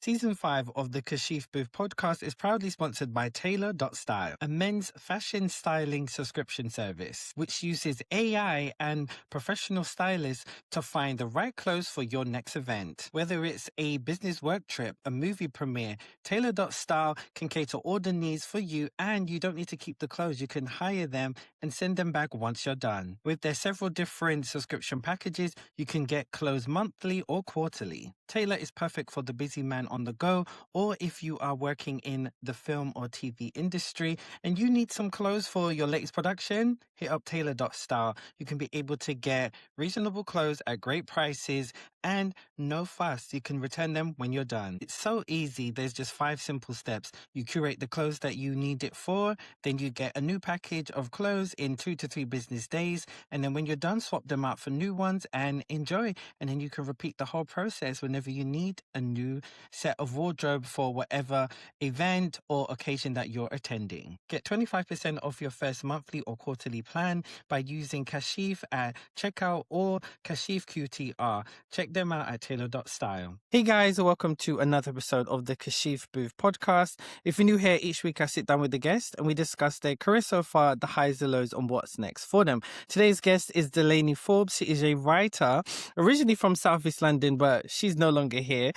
Season 5 of the Kashif Booth podcast is proudly sponsored by Tailor.style, a men's fashion styling subscription service, which uses AI and professional stylists to find the right clothes for your next event. Whether it's a business work trip, a movie premiere, Tailor.style can cater all the needs for you, and you don't need to keep the clothes. You can hire them and send them back once you're done. With their several different subscription packages, you can get clothes monthly or quarterly. Tailor is perfect for the busy man on the go, or if you are working in the film or TV industry and you need some clothes for your latest production, hit up Tailor.style. You can be able to get reasonable clothes at great prices and no fuss. You can return them when you're done. It's so easy. There's just 5 simple steps. You curate the clothes that you need it for, then you get a new package of clothes in 2 to 3 business days, and then when you're done, swap them out for new ones and enjoy. And then you can repeat the whole process whenever you need a new set of wardrobe for whatever event or occasion that you're attending. Get 25% off your first monthly or quarterly plan by using Kashif at checkout or Kashif QTR. Check them out at Tailor.style. Hey guys, welcome to another episode of the Kashif Booth podcast. If you're new here, each week I sit down with the guest and we discuss their career so far, the highs, the lows, and what's next for them. Today's guest is Delanie Forbes. She is a writer, originally from South East London, but she's no longer here.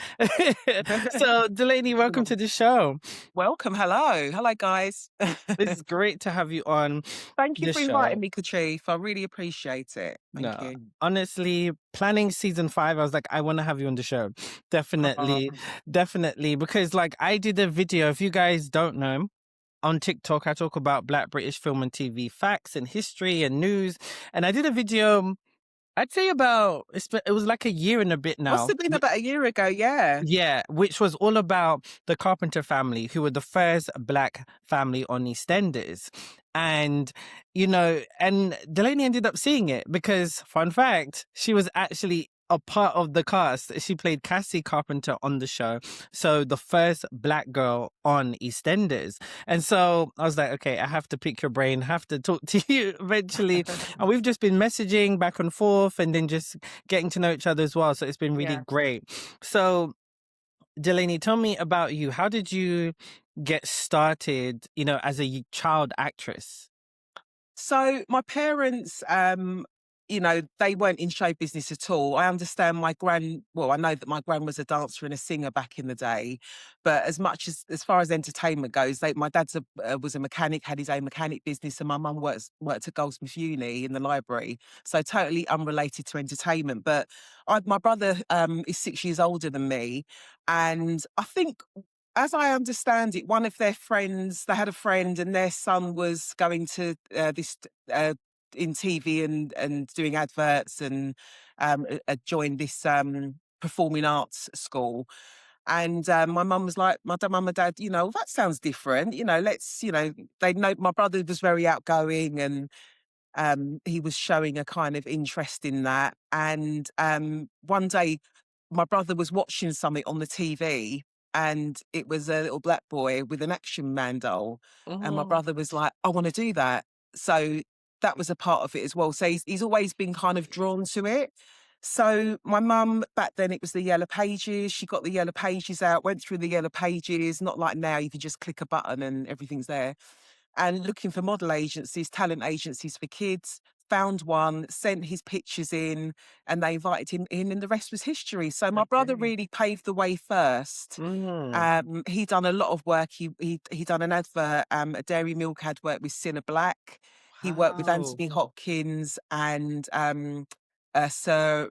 So, Delanie, welcome to the show. Welcome. Hello, guys. It's great to have you on. Thank you the for show. inviting me, Kachif. I really appreciate it. Thank No, you. honestly, planning season 5, I was like, I want to have you on the show. Definitely, because like I did a video, if you guys don't know, on TikTok, I talk about Black British film and TV facts and history and news. And I did a video, I'd say it was like a year and a bit now. Must have been about a year ago, yeah. Yeah, which was all about the Carpenter family, who were the first Black family on EastEnders. And, and Delanie ended up seeing it because, fun fact, she was actually a part of the cast. She played Cassie Carpenter on the show. So the first Black girl on EastEnders. And so I was like, okay, I have to pick your brain, have to talk to you eventually. And we've just been messaging back and forth and then just getting to know each other as well. So it's been really great. So Delanie, tell me about you. How did you get started, as a child actress? So my parents, they weren't in show business at all. I understand I know that my gran was a dancer and a singer back in the day, but as far as entertainment goes, my dad was a mechanic, had his own mechanic business, and my mum worked at Goldsmith Uni in the library, so totally unrelated to entertainment. But my brother is 6 years older than me, and I think, as I understand it, one of their friends, they had a friend and their son was going to this in TV and doing adverts and joined this performing arts school. And my mum was like, my mum and dad, that sounds different. They know my brother was very outgoing and he was showing a kind of interest in that. And one day my brother was watching something on the TV and it was a little black boy with an Action Man doll. And my brother was like, I want to do that. So that was a part of it as well. So he's always been kind of drawn to it. So my mum, back then it was the Yellow Pages. She got the Yellow Pages out, went through the Yellow Pages, not like now you can just click a button and everything's there. And looking for model agencies, talent agencies for kids, found one, sent his pictures in, and they invited him in, and the rest was history. So my brother really paved the way first. He done a lot of work. He done an advert, a dairy milk ad, worked with Cine Black. He worked with Anthony Hopkins and Sir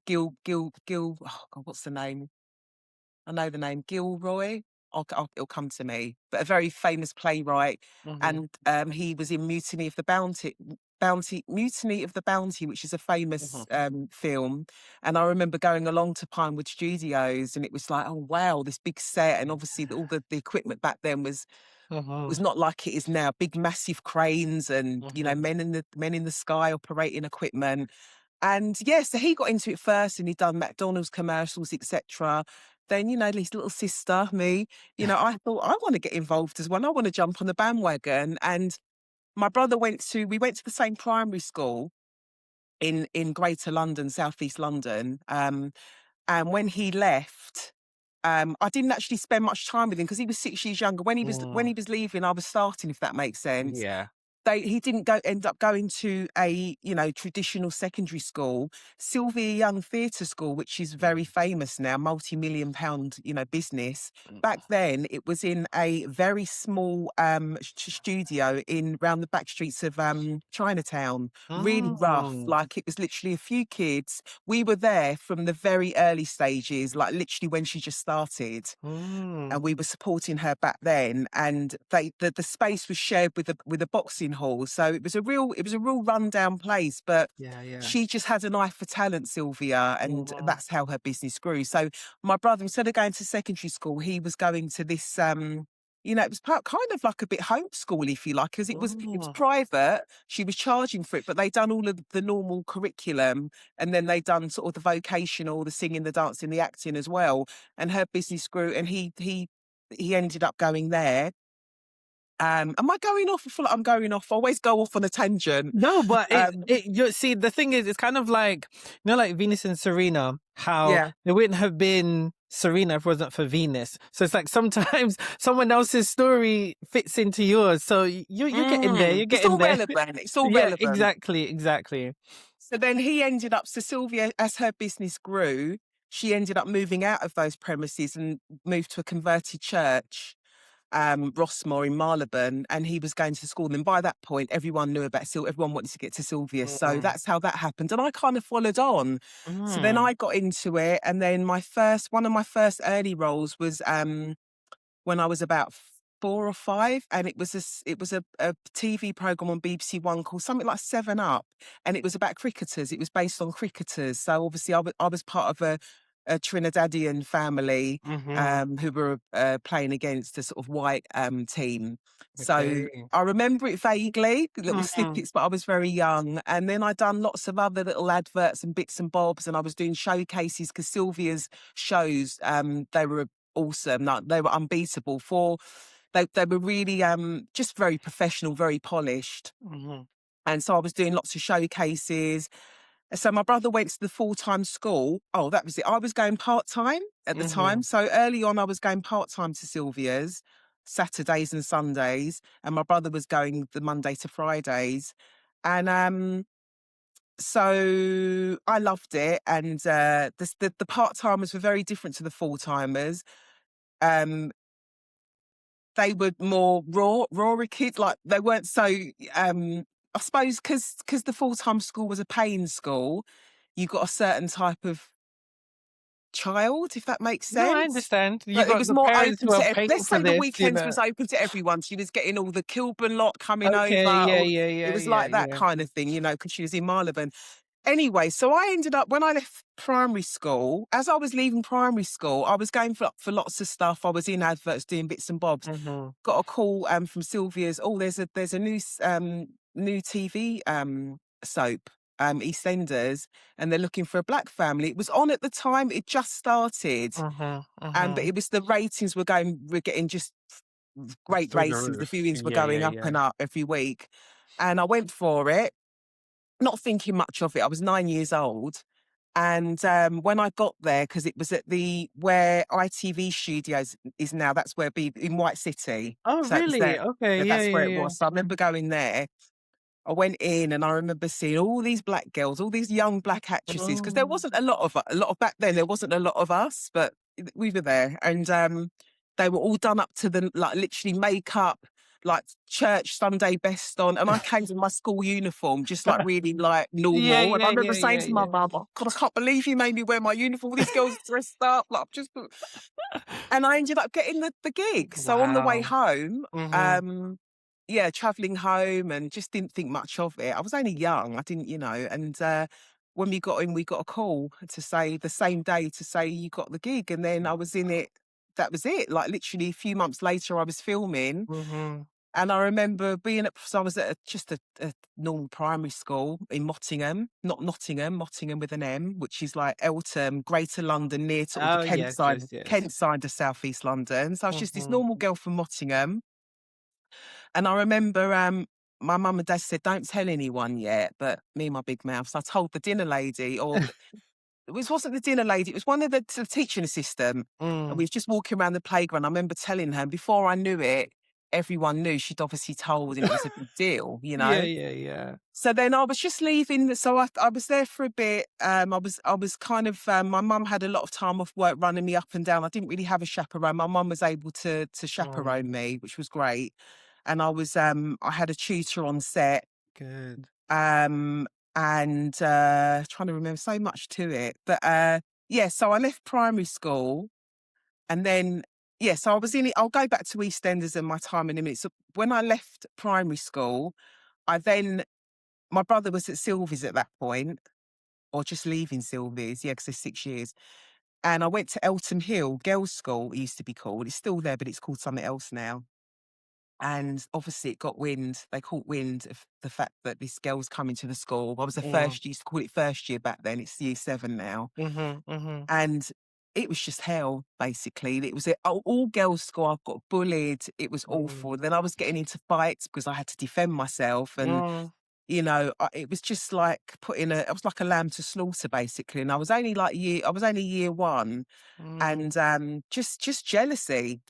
Gil. Oh God, what's the name? I know the name, Gilroy. It'll come to me. But a very famous playwright, and he was in Mutiny of the Bounty, which is a famous film. And I remember going along to Pinewood Studios, and it was like, oh wow, this big set, and obviously all the equipment back then was not like it is now. Big, massive cranes, and men in the sky operating equipment. And so he got into it first, and he'd done McDonald's commercials, etc. Then, his little sister, me, I thought, I want to get involved as well. I want to jump on the bandwagon. And my brother we went to the same primary school in Greater London, South East London. And when he left, I didn't actually spend much time with him because he was 6 years younger. When he Mm. was leaving, I was starting, if that makes sense. Yeah. He didn't end up going to a, traditional secondary school, Sylvia Young Theatre School, which is very famous now, multi-million pound, business. Back then, it was in a very small studio in round the back streets of Chinatown. Really rough. Mm. Like, it was literally a few kids. We were there from the very early stages, like literally when she just started, and Mm. we were supporting her back then. And the space was shared with a boxing hall, so it was a real rundown place. But Yeah, yeah. she just had an eye for talent, Sylvia, and Mhm. that's how her business grew. So my brother, instead of going to secondary school, he was going to this. It was kind of like a bit homeschool, if you like, because it was Mm. private. She was charging for it, but they'd done all of the normal curriculum, and then they'd done sort of the vocational, the singing, the dancing, the acting as well. And her business grew, and he ended up going there. Am I going off? I feel like I'm going off. I always go off on a tangent. No, but Um, you see, the thing is, it's kind of like, like Venus and Serena, how yeah. it wouldn't have been Serena if it wasn't for Venus. So it's like sometimes someone else's story fits into yours. So you're getting there, you're It's getting all there. relevant. It's all Yeah, relevant. exactly, exactly. So then he ended up, so Sylvia, as her business grew, she ended up moving out of those premises and moved to a converted church, Rossmore in Marylebone, and he was going to school. And by that point, everyone knew about Sylvia, everyone wanted to get to Sylvia. So Mm. that's how that happened. And I kind of followed on. So then Mm. I got into it. And then one of my first early roles was when I was about 4 or 5, and it was a TV program on BBC One called something like Seven Up, and it was about cricketers. It was based on cricketers. So obviously, I was part of a Trinidadian family Mm-hmm. who were playing against a sort of white team. So Okay. I remember it vaguely, little Mm-hmm. snippets, but I was very young. And then I done lots of other little adverts and bits and bobs, and I was doing showcases because Sylvia's shows, they were awesome. Like, they were unbeatable. They were really just very professional, very polished. Mm-hmm. And so I was doing lots of showcases. So my brother went to the full-time school. Oh, that was it. I was going part-time at the Mm-hmm. time. So early on, I was going part-time to Sylvia's, Saturdays and Sundays, and my brother was going the Monday to Fridays. And so I loved it. And the part-timers were very different to the full-timers. Um, they were more rawer kids. Like, they weren't so. I suppose because the full time school was a paying school, you got a certain type of child, if that makes No, I sense. understand. You But it got was the more parents open who are to. paying Let's for say the this, weekends was open to everyone. She was getting all the Kilburn lot coming Okay, over. yeah, Or yeah, it yeah, was yeah, like that yeah. kind of thing, because she was in Marylebone. Anyway, so I ended up, when I left primary school, as I was leaving primary school, I was going for lots of stuff. I was in adverts doing bits and bobs. Mm-hmm. Got a call from Sylvia's. Oh, there's a new TV soap, EastEnders, and they're looking for a black family. It was on at the time. It just started, Mm-hmm. but Mm-hmm. it was the ratings were getting just great Through the ratings. The roof. viewings were Yeah, going yeah, up yeah. and up every week, and I went for it, not thinking much of it. I was 9 years old. And when I got there, because it was at where ITV Studios is now, that's where in White City. Oh, So it was really? there. Okay, yeah, That's where yeah, it yeah. was. So I remember going there. I went in and I remember seeing all these black girls, all these young black actresses, because there Mm. wasn't a lot of back then. There wasn't a lot of us, but we were there, and they were all done up to the, like, literally makeup, like church Sunday best on, and I came in my school uniform, just like really like Yeah, normal. And I yeah, remember yeah, saying yeah, to my yeah. mum, "Oh God, I can't believe you made me wear my uniform. All these girls dressed up, like just." And I ended up getting the gig. So on the way Wow. home, Mm-hmm. um, yeah, travelling home, and just didn't think much of it. I was only young. I didn't, and when we got in, we got a call to say the same day to say you got the gig. And then I was in it. That was it. Like, literally a few months later, I was filming. Mm-hmm. And I remember so I was at just a normal primary school in Mottingham, not Nottingham, Mottingham with an M, which is like Eltham, Greater London, near sort of the Oh, yes, yes, yes. Kent side of South East London. So I was just this Mm-hmm. normal girl from Mottingham. And I remember my mum and dad said, "Don't tell anyone yet," but me and my big mouth. So I told the dinner lady, or it wasn't the dinner lady, it was one of the teaching assistant, and Mm. we was just walking around the playground. I remember telling her, and before I knew it, everyone knew. She'd obviously told, and it was a big deal, you Yeah, know? yeah, yeah. So then I was just leaving. So I was there for a bit. I was kind of my mum had a lot of time off work running me up and down. I didn't really have a chaperone. My mum was able to Mm. chaperone me, which was great. And I had a tutor on set. Good. Um and trying to remember so much to it. But yeah, so I left primary school and then yeah, so I was in it. I'll go back to EastEnders and my time in a minute. So when I left primary school, I then my brother was at Sylvia's at that point, or just leaving Sylvia's, yeah, because there's 6 years. And I went to Eltham Hill Girls' School, it used to be called. It's still there, but it's called something else now. And obviously it got wind. They caught wind of the fact that this girl was coming to the school. I was a Mm. first, used to call it first year back then. It's year 7 now. Mhm, mhm. And it was just hell, basically. It was an all girls school. I got bullied. It was Mm. awful. Then I was getting into fights because I had to defend myself. And Mm. it was just like I was like a lamb to slaughter basically. And I was only year 1 Mm. and just jealousy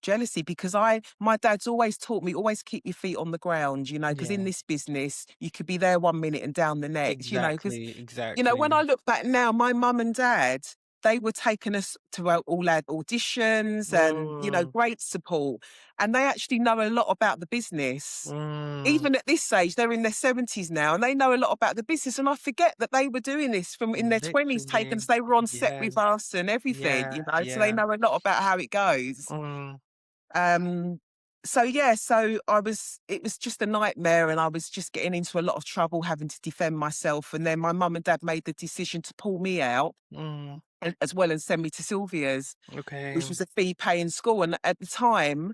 because my dad's always taught me always keep your feet on the ground, because in Yeah. this business you could be there one minute and down the next, because Exactly, when I exactly. look back now, my mum and dad, they were taking us to all our auditions and, Mm. great support. And they actually know a lot about the business. Mm. Even at this age, they're in their 70s now and they know a lot about the business. And I forget that they were doing this from in their 20s, taking us, Literally. they were on set Yeah, with us and everything, yeah, so they yeah. know a lot about how it goes. Mm. Um, so yeah, it was just a nightmare and I was just getting into a lot of trouble having to defend myself. And then my mum and dad made the decision to pull me out Mm. as well and send me to Sylvia's, Okay. which was a fee paying school. And at the time,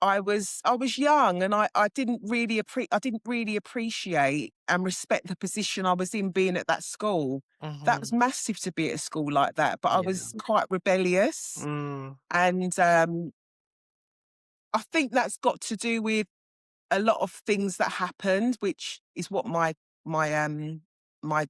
I was young and I didn't really appreciate and respect the position I was in being at that school. That was Mhm. massive to be at a school like that, but I Yeah. was quite rebellious. Mm. And I think that's got to do with a lot of things that happened, which is what my my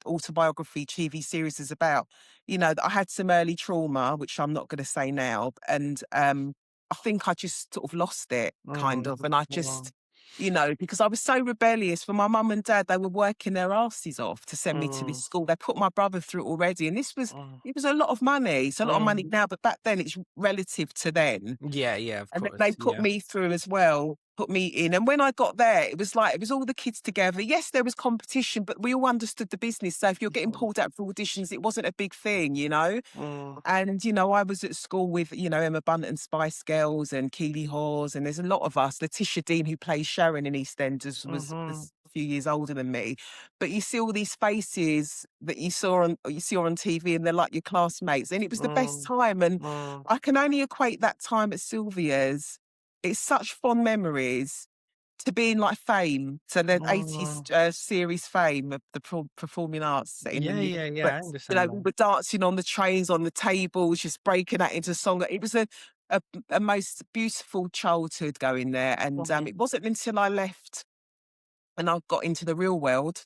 autobiography TV series is about. That I had some early trauma, which I'm not going to say now, and I think I just sort of lost it, kind Mm. of, and I Mm. just. Because I was so rebellious for my mum and dad, they were working their asses off to send me to this Mm. school. They put my brother through it already. And Mm. it was a lot of money. It's a lot of money Mm. now, but back then it's relative to then. Yeah, yeah, of And then they course, put yeah. me through as well, put me in. And when I got there, it was all the kids together. Yes, there was competition, but we all understood the business. So if you're getting Mhm. pulled out for auditions, it wasn't a big thing. Mm. And, I was at school with, Emma Bunton and Spice Girls and Keely Hawes, and there's a lot of us. Letitia Dean, who plays Sharon in EastEnders, Mhm. was a few years older than me. But you see all these faces that you saw on TV, and they're like your classmates. And it was the best Mm. time. And Mm. I can only equate that time at Sylvia's. It's such fond memories to be in like Fame, so the 80s Mm. series Fame of the performing arts setting. Yeah, yeah, yeah, But I understand we that. were dancing on the trains, on the tables, just breaking out into song. It was a, a most beautiful childhood going there, and Mhm. it wasn't until I left and I got into the real world.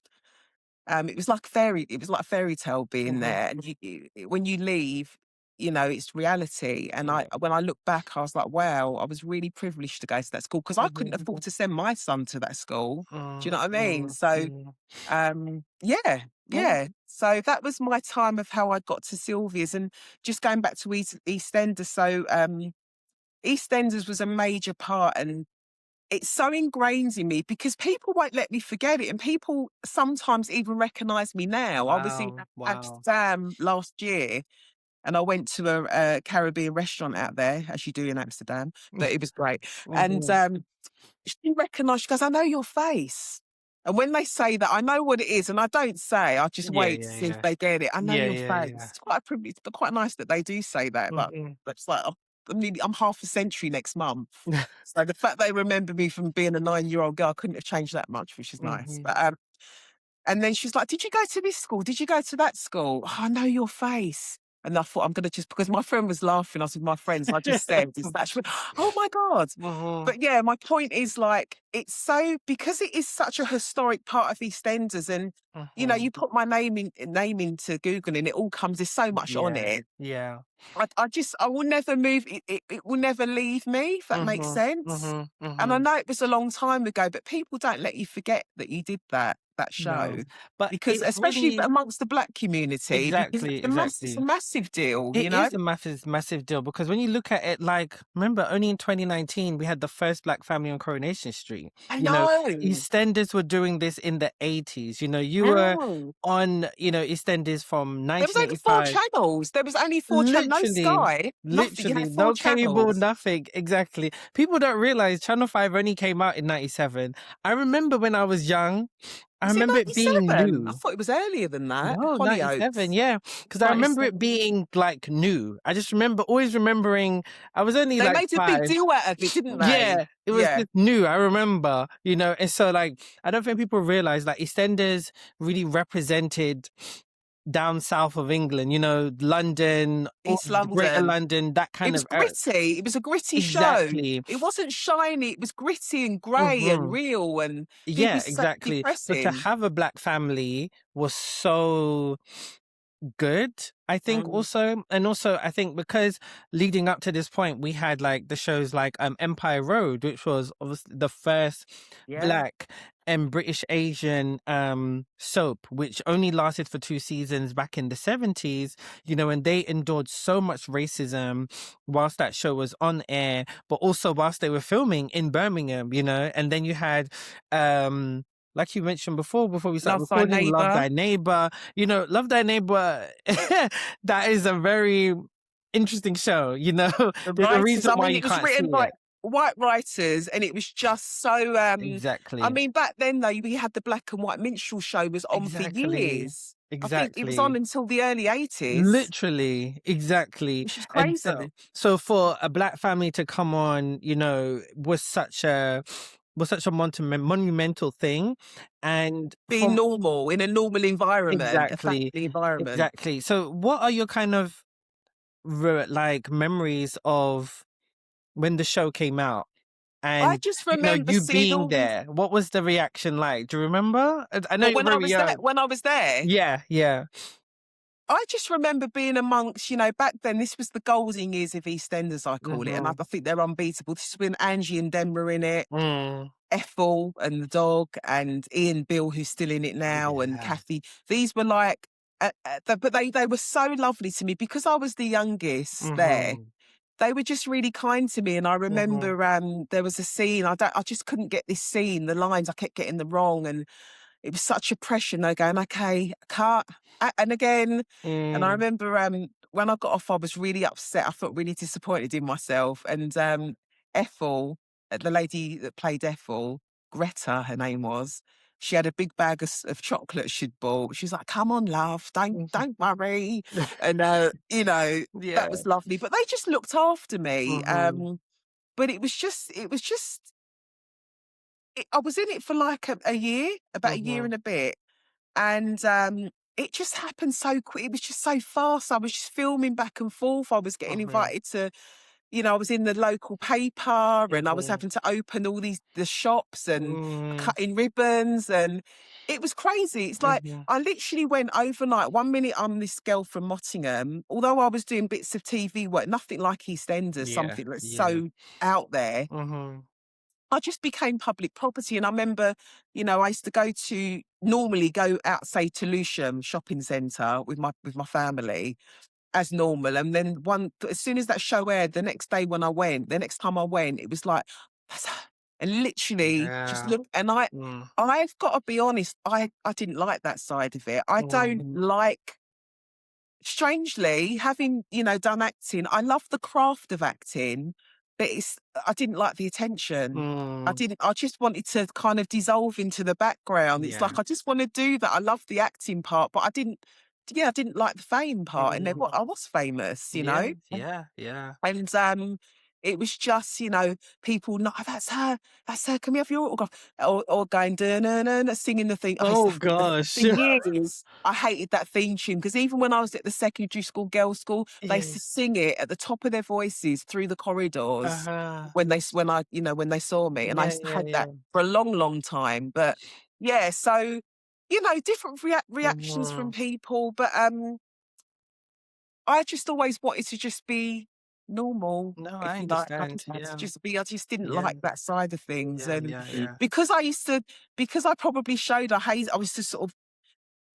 It was like a fairy tale being Mhm. there. And when you leave, it's reality. And Yeah. when I look back, I was like, wow, I was really privileged to go to that school because I couldn't Mhm. afford to send my son to that school. Do you know Mm. what I mean? Mm. So, Mm. yeah, Mm. yeah. So that was my time of how I got to Sylvia's. And just going back to EastEnders. So, EastEnders was a major part, and it's so ingrained in me because people won't let me forget it. And people sometimes even recognize me now. I was in Wow, wow. Amsterdam last year and I went to a Caribbean restaurant out there, as you do in Amsterdam, but it was great. And Mhm. she recognised, she goes, I know your face. And when they say that, I know what it is. And I don't say, I just Yeah, wait to yeah, see if yeah. they get it. I know Yeah, your yeah, face. yeah. It's quite a privilege, but quite nice that they do say that. But Mhm. it's like, I'm half a century next month. So the fact they remember me from being a 9-year-old girl, I couldn't have changed that much, which is nice. Mhm. But and then she's like, did you go to this school? Did you go to that school? Oh, I know your face. And I thought, I'm going to just, because my friend was laughing, I was with my friends, I just said, is that true? Oh my God. Mhm, But yeah, my point is like, it's so, because it is such a historic part of EastEnders, and, you know, mhm. you put my name into Google and it all comes, there's so much on Yeah, it. yeah. I will never move. It will never leave me, if that makes Mhm, sense. mhm, And I mhm. know it was a long time ago, but people don't let you forget that you did that No, show, but because it's especially really amongst the Black community, because exactly, it's a exactly. massive deal, It you know. is a massive, massive deal because when you look at it, like, remember, only in 2019 we had the first Black family on Coronation Street. I You know, know. EastEnders were doing this in the 80s. You know, you were Mm. on, EastEnders from There was only four 1985. channels. There was only four channels. No Literally, Sky, nothing. You literally, had four no cable, channels. nothing. Exactly. People don't realize Channel 5 only came out in 97. I remember when I was young, I Was it remember it being 97? I new. thought it was earlier than that. No, 97, Hollyoaks, yeah. Because I remember it 97. being like new. I just remember always remembering I was only They like made a big 5. deal out of it, didn't they? Yeah, it was Yeah. just new. I remember, and so like I don't think people realize like EastEnders really represented down south of England, London, or East Greater London. London, that It kind was of area. gritty. It was a gritty show. Exactly. It wasn't shiny. It was gritty and grey and Hmm. real, and it'd be Yeah, so exactly. So to depressing. have a Black family was so good, I think, Mm, also. And also I think because leading up to this point we had like the shows like Empire Road, which was obviously the first yeah. Black and British Asian soap, which only lasted for 2 seasons back in the 70s, and they endured so much racism whilst that show was on air, but also whilst they were filming in Birmingham, and then you had like you mentioned before we started Love Thy recording, Love Neighbour. Thy Neighbor. Love Thy Neighbor, that is a very interesting show, The There's a writers, reason I why mean, you it was can't see written by it. white writers, and it was just so. I Exactly. mean, back then though, we had the black and white minstrel show was on for Exactly. years. I think it was on Exactly. until the early 80s, Literally, exactly. which is And so crazy. so for a Black family to come on, was such a monumental thing. And Being from normal in a normal environment, a exactly, family environment. exactly. So what are your kind of like memories of when the show came out I and just remember you seeing being all these. there? What was the reaction like? Do you remember? I know Well, you're very young. when I was there, Yeah, yeah. I just remember being amongst, back then, this was the golden years of EastEnders, I call it, and I Mhm. think they're unbeatable. This is when Angie and Dem were in it, Mm. Ethel and the dog, and Ian Bill, who's still in it now, and Yeah. Kathy. These were like, but they were so lovely to me because I was the youngest there. Mhm. They were just really kind to me, and I Mhm. remember there was a scene. I just couldn't get this scene. The lines I kept getting them wrong, and it was such a pressure. And they going, okay, cut, and again. And I Mm. remember when I got off, I was really upset. I felt really disappointed in myself. And Ethel, the lady that played Ethel, Greta, her name was. She had a big bag of chocolate she'd bought. She's like, "Come on, love, Mhm. don't worry," and that Yeah. was lovely. But they just looked after me. Mhm. But I was in it for like a year, about a year Mhm. and a bit, and it just happened so quick. It was just so fast. I was just filming back and forth. I was getting Mhm. invited to, I was in the local paper, and I was Mhm. having to open all the shops and Mm. cutting ribbons, and it was crazy. It's like Mhm. I literally went overnight. One minute I'm this girl from Mottingham, although I was doing bits of TV work, nothing like EastEnders, Yeah. something that's Yeah. so out there. Mhm. I just became public property. And I remember, I used to normally go out, say, to Lewisham shopping centre with my family as normal. And then as soon as that show aired, the next time I went, it was like, and literally just Yeah. look. And Mm. I've got to be honest, I didn't like that side of it. I don't Mm. like, strangely, having, done acting, I love the craft of acting, but I didn't like the attention. Mm. I just wanted to kind of dissolve into the background. It's Yeah. like, I just want to do that. I love the acting part, but I didn't like the fame part. And then Mhm. I was famous, Yeah. Yeah. Yeah. and It was just, you know, people, no, that's her, can we have your autograph? Or going, singing the thing. Oh gosh. For years, I hated that theme tune because even when I was at the secondary school, girls' school, they used Yeah. to sing it at the top of their voices through the corridors Uh-huh. when they saw me. And I Yeah, used to yeah, had yeah. that for a long, long time. But yeah, so, you know, different reactions from Mhm. people. But I just always wanted to just be normal, No, if I you like. I understand. just had to Yeah. just be. I just didn't Yeah. like that side of things, Yeah, and yeah, yeah. because because I probably showed I was just sort of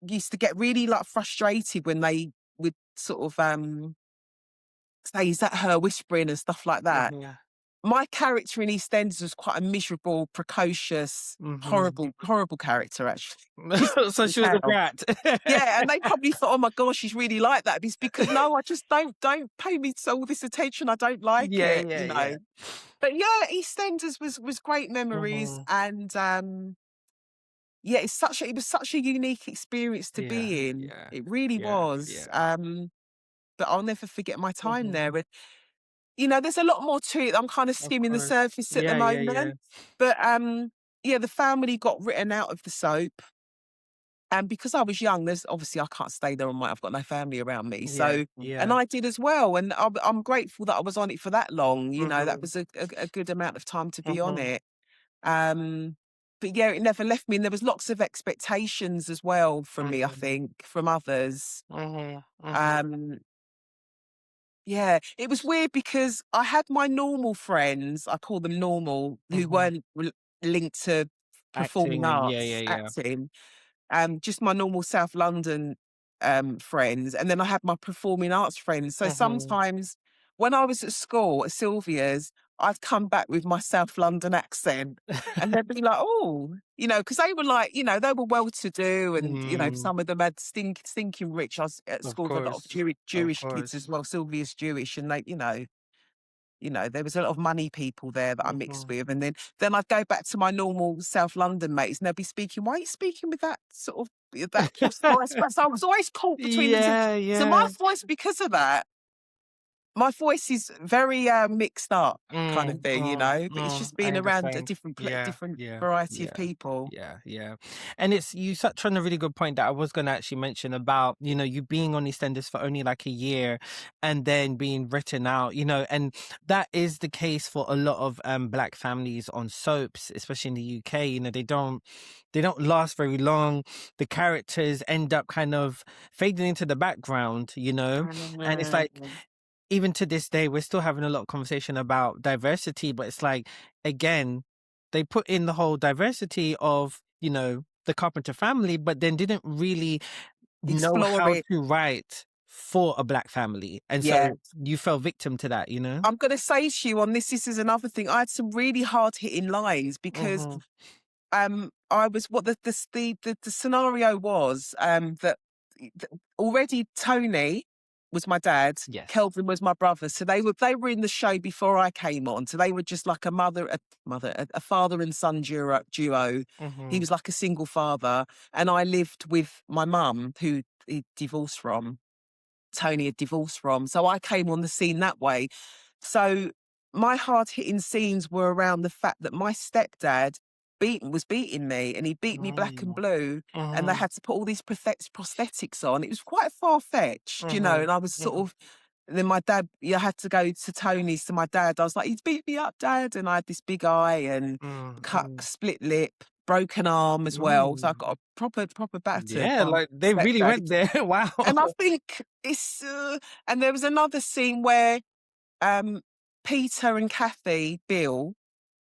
used to get really like frustrated when they would sort of say, "Is that her?" whispering and stuff like that. Mhm. My character in EastEnders was quite a miserable, precocious, Mhm. horrible character. Actually, just So she was a brat. yeah, and they probably thought, "Oh my gosh, she's really like that." It's because no, I just don't pay me all this attention. I don't like Yeah, it, yeah, you yeah. know. But yeah, EastEnders was great memories, Mhm. and yeah, it was such a unique experience to Yeah, be in. yeah, It really yeah, was. yeah. But I'll never forget my time there. Mhm. And you know, there's a lot more to it. I'm kind of Of skimming the course. surface at the Yeah, yeah, yeah. moment. But yeah, the family got written out of the soap. And because I was young, there's obviously I can't stay there on my I've got no family around me. Yeah, So and yeah. I did as well. And I'm grateful that I was on it for that long. You know, that Mhm. was a good amount of time to be on Mhm. it. Um, but yeah, it never left me. And there was lots of expectations as well from me, I Mhm. think, from others. Mhm. Mhm. Um, yeah, it was weird because I had my normal friends, I call them normal, who Mhm. weren't linked to performing Acting and yeah, yeah, arts, yeah. acting. Just my normal South London friends, and then I had my performing arts friends. So Mhm. sometimes when I was at school at Sylvia's, I'd come back with my South London accent, and they'd be like, "Oh," you know, because they were like, you know, they were well to do, and you know, Mm. some of them had stinking rich. I was at Of school with a lot of course. Of Jewish kids as course. well. Sylvia's Jewish, and they, you know, there was a lot of money people there that I mixed Mhm. with. And then I'd go back to my normal South London mates and they'd be speaking, why are you speaking with that sort of that posh voice? But so I was always caught between the two. Yeah, So yeah. my voice, because of that, my voice is very mixed up kind of thing, you know. But it's just I being around a understand. Yeah, different yeah, variety of yeah, people. yeah, yeah. And it's you touched on a really good point that I was going to actually mention about, you being on EastEnders for only like a year and then being written out, and that is the case for a lot of black families on soaps, especially in the UK. They don't last very long. The characters end up kind of fading into the background, and it's like Mm. even to this day, we're still having a lot of conversation about diversity, but it's like, again, they put in the whole diversity of, the Carpenter family, but then didn't really know Explore how it. to write for a black family. And Yeah. so you fell victim to that? I'm going to say to you on this is another thing. I had some really hard hitting lines because Mm-hmm. I was what the scenario was that already Tony was my dad, Yes. Kelvin was my brother, so they were in the show before I came on, so they were just like a father and son duo. He Mm-hmm. was like a single father, and I lived with my mum who he divorced from. Tony had divorced from, so I came on the scene that way. So my hard hitting scenes were around the fact that my stepdad was beating me and he beat me black and blue and they Mm-hmm. had to put all these prosthetics on. It was quite far fetched, Mm-hmm. and I was sort of then my dad, I had to go to Tony's to my dad. I was like, he's beat me up, dad. And I had this big eye and Mm-hmm. split lip, broken arm as well. So I got a proper battered Yeah, by my like they really stepdad. went there. Wow. And I think and there was another scene where um, Peter and Kathy, Bill,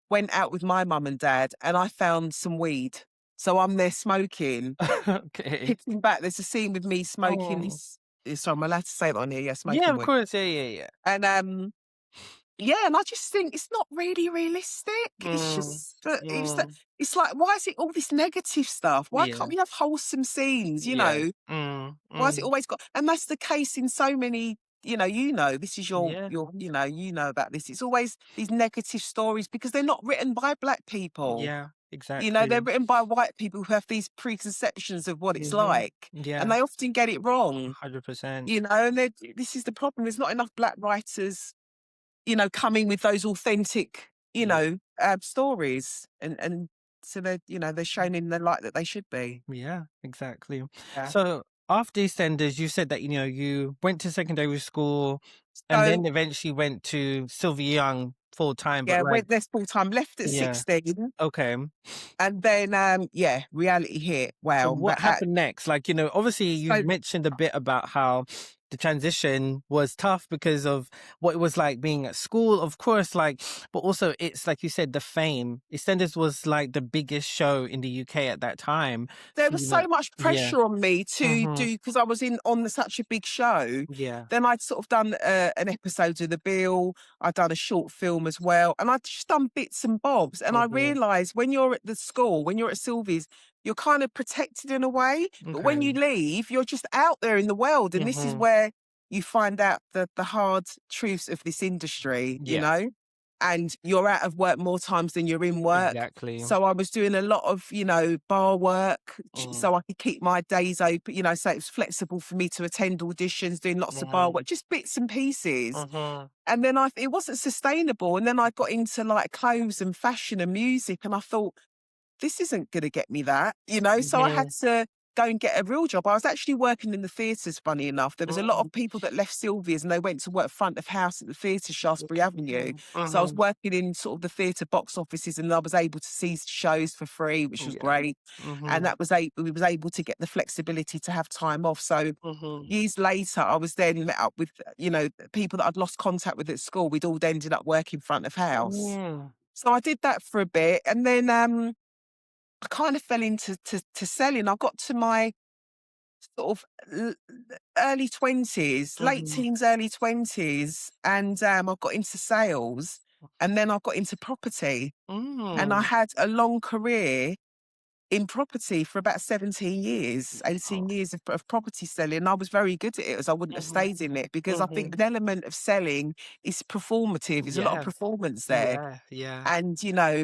went out with my mum and dad, and I found some weed. So I'm there smoking. Okay. Picking back, there's a scene with me smoking Oh. this. Sorry, am I allowed to say that on here? Yeah, Yeah, smoking of weed. course. Yeah, yeah, yeah. And yeah, and I just think it's not really realistic. It's Mm, just mm, it's like, why is it all this negative stuff? Why yeah, can't we have wholesome scenes? yeah. Mm, Why has it mm, always got? And that's the case in so many. This is yeah, you know about this. It's always these negative stories because they're not written by black people. yeah, They're exactly. written by white people who have these preconceptions of what it's Mm-hmm. like, and Yeah, they often get it wrong. 100%. And this is the problem. There's not enough black writers coming with those authentic, stories, and so they're shown in the light that they should be. Yeah, exactly. Yeah. So after EastEnders, you said that, you went to secondary school and So then eventually went to Sylvia Young full time, but yeah, like, went there full time, left at yeah, 16, okay. and then reality hit. So Wow, what happened next? Like, obviously you've so mentioned a bit about how the transition was tough because of what it was like being at school, of course, like, but also it's like you said, the fame. EastEnders was like the biggest show in the UK at that time. there So, was so much yeah. pressure on me to Mm-hmm. do, because I was on such a big show. Yeah. Then I'd sort of done an episode of The Bill. I'd done a short film as well, and I'd just done bits and bobs. And I Mm-hmm. realised when you're at the school, when you're at Sylvie's, you're kind of protected in a way. But when you Okay. leave, you're just out there in the world, and this is Mm-hmm. where you find out the hard truths of this industry. Yeah, And you're out of work more times than you're in work. exactly. So I was doing a lot of, bar work, Mm. so I could keep my days open, so it was flexible for me to attend auditions, doing lots of bar Mm-hmm. work, just bits and pieces. Mm-hmm. And then it wasn't sustainable. And then I got into like clothes and fashion and music, and I thought, this isn't going to get me that, So I had Mm-hmm. to go and get a real job. I was actually working in the theatres, funny enough. There was a lot Mm-hmm. of people that left Sylvia's and they went to work front of house at the theatre, Shaftesbury Avenue. So I was Mm-hmm. working in sort of the theatre box offices, and I was able to see shows for free, which was Yeah. great. And Mm-hmm. we was able to get the flexibility to have time off. So Mm-hmm. years later, I was then met up with, people that I'd lost contact with at school. We'd all ended up working front of house. Mm. So I did that for a bit, and then I kind of fell into to selling. I got to my sort of early 20s, late Mm-hmm. teens, early 20s, and I got into sales, and then I got into property, and I Mm. had a long career in property for about 17 years, 18 Oh. years of property selling. And I was very good at it, as I wouldn't have Mm-hmm. stayed in it, because I Mm-hmm. think an element of selling is performative. There's a lot of Yeah. performance there, Yeah. Yeah. and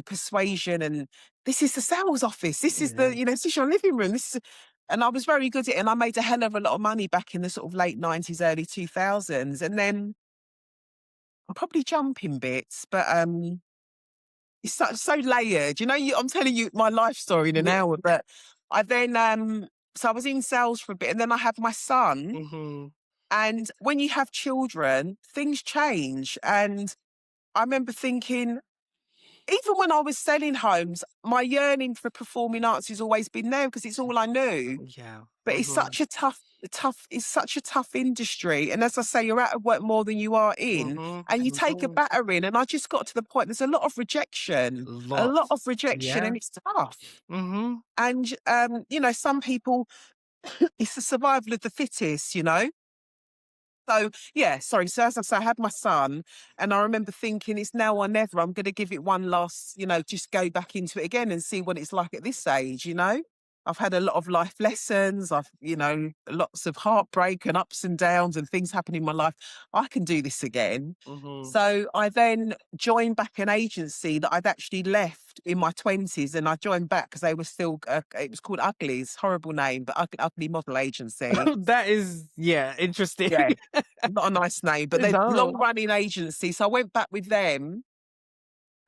persuasion, and this is the sales office, this is Yeah. this is your living room, this is. And I was very good at it, and I made a hell of a lot of money back in the sort of late 90s, early 2000s. And then I'm probably jumping bits, but it's so layered, I'm telling you my life story in an Yeah. hour. But I then so I was in sales for a bit, and then I had my son. Mm-hmm. And when you have children, things change. And I remember thinking, even when I was selling homes, my yearning for performing arts has always been there, because it's all I knew. Yeah. But it's Mm-hmm. such a it's such a tough industry. And as I say, you're out of work more than you are in, Mm-hmm. and you take a Mm-hmm. battering. And I just got to the point, there's a lot of rejection, Lots. and Yeah. it's tough. Mm-hmm. And, some people, it's the survival of the fittest. So, yeah, sorry. So as I say, I had my son, and I remember thinking, it's now or never. I'm going to give it one last, just go back into it again and see what it's like at this age. I've had a lot of life lessons. I've, lots of heartbreak and ups and downs and things happen in my life. I can do this again. Mm-hmm. So I then joined back an agency that I'd actually left in my 20s, and I joined back because they were still, it was called Uglies, horrible name, but Ugly Model Agency. That is, yeah, interesting. Yeah, not a nice name, but they're long No. running agency. So I went back with them.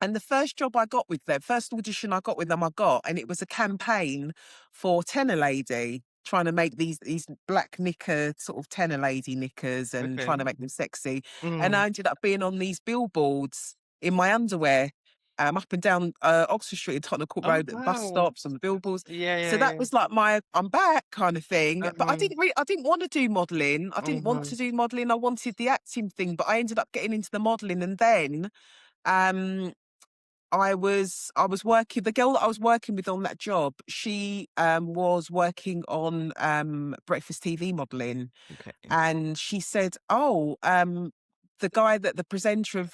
And the first job I got with them, first audition I got with them, and it was a campaign for Tenor Lady, trying to make these black knicker, sort of Tenor Lady knickers, and Okay. trying to make them sexy. And Mm. I ended up being on these billboards in my underwear, up and down Oxford Street and Tottenham Court Oh, Road, at bus wow. stops, on the billboards. Yeah, So yeah, that yeah. was like my I'm back kind of thing. But Uh-huh. I didn't want to do modelling. I didn't want Mm-hmm. to do modelling. I wanted the acting thing, but I ended up getting into the modelling. And then um I was working, the girl that I was working with on that job, she was working on breakfast TV modelling. Okay. And she said, "Oh, the presenter of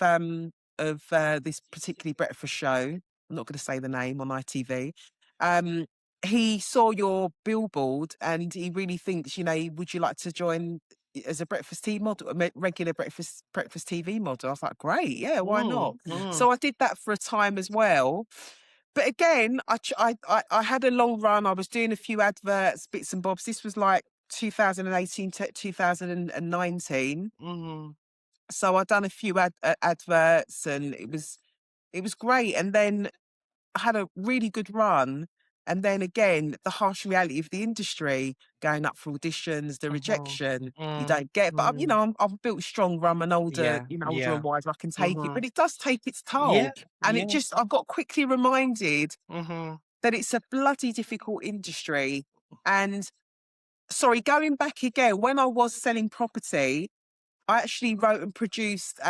this particularly breakfast show, I'm not going to say the name, on ITV, um, he saw your billboard, and he really thinks, would you like to join as a breakfast TV model, regular breakfast TV model?" I was like, "Great, yeah, why not?" Mm, mm, So I did that for a time as well. But again, I had a long run. I was doing a few adverts, bits and bobs. This was like 2018 to 2019. mm, So I'd done a few adverts, and it was great. And then I had a really good run. And then again, the harsh reality of the industry, going up for auditions, the Mhm. rejection, you Mm. don't get. But Mm. I've built strong. I'm an older, Yeah. older Yeah. and wiser. I can take it, Mhm. but it does take its Yeah. toll. And Yeah. I got quickly reminded Mhm. that it's a bloody difficult industry. And sorry, going back again, when I was selling property, I actually wrote and produced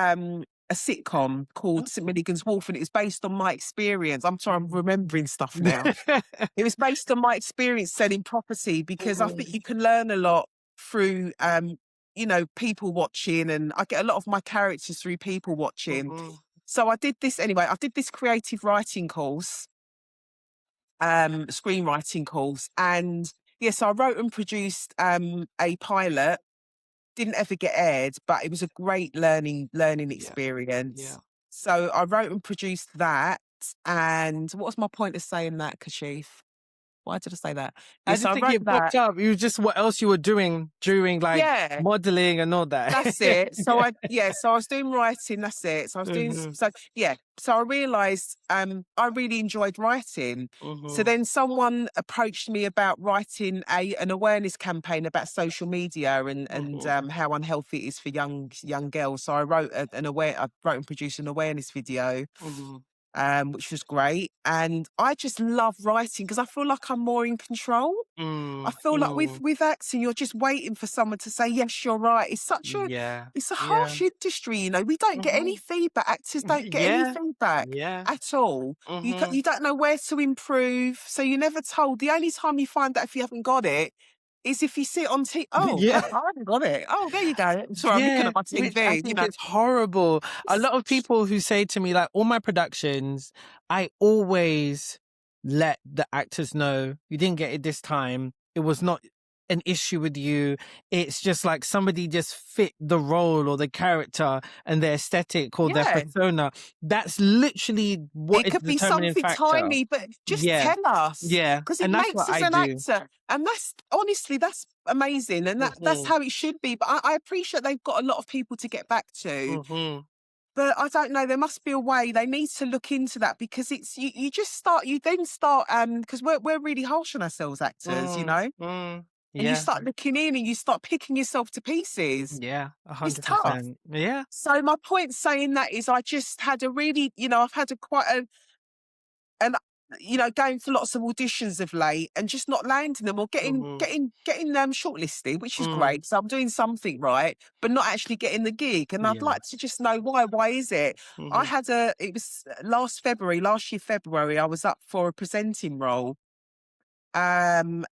a sitcom called St Milligan's Wharf, and it was based on my experience. I'm sorry, I'm Mhm. remembering stuff now. It was based on my experience selling property, because I think Mhm. you can learn a lot through, people watching, and I get a lot of my characters through people watching. Mhm. So I did this anyway. I did this creative writing course, screenwriting course, and yes, I wrote and produced a pilot. Didn't ever get aired, but it was a great learning Yeah. experience. Yeah. So I wrote and produced that. And what was my point of saying that, Kashif? Why did I say that? I Yes, just I think wrote it popped that. up. You just what else you were doing during like Yeah, modeling and all that. that's it. So I was doing writing, that's it. So I was doing Mhm. so I realized I really enjoyed writing. So Mhm. then someone approached me about writing an awareness campaign about social media, and Mhm. how unhealthy it is for young girls. So I wrote I wrote and produced an awareness video, Mhm. which was great. And I just love writing because I feel like I'm more in control. I Mm. feel like Mm. with acting, you're just waiting for someone to say, yes, you're right. Yeah. It's a Yeah. harsh industry, you know. We don't get any Mhm. feedback. Actors don't get any Yeah. feedback Yeah. at all. Mhm. You don't know where to improve. So you're never told. The only time you find out if you haven't got it is if you see it on TV. Oh, Yeah. I haven't got it. Oh, there you go. I'm sorry, I'm looking Yeah, at my which I TV, you think know. is horrible. A It's- lot of people who say to me, like, all my productions, I always let the actors know you didn't get it this time. It was not an issue with you. It's just like somebody just fit the role or the character and their aesthetic or their Yeah. persona. That's literally what It is could the be determining something factor. tiny, but just Yeah, tell us, yeah. because it And that's makes what us I an do. actor. And that's honestly, that's amazing. And that's Hmm. how it should be. But I appreciate they've got a lot of people to get back to. Hmm. But I don't know, there must be a way. They need to look into that, because it's you then start because we're really harsh on ourselves, actors, you Mm, know? mm. And you Yeah. start looking in and you start picking yourself to pieces. Yeah, a It's hundred tough. percent. Yeah. So my point saying that is I just had a really, I've had a quite a and going for lots of auditions of late and just not landing them, or Mhm. getting them shortlisted, which is Mm. great. So I'm doing something right, but not actually getting the gig. And I'd Yeah. like to just know why. Why is it? Mhm. It was last year February, I was up for a presenting role. And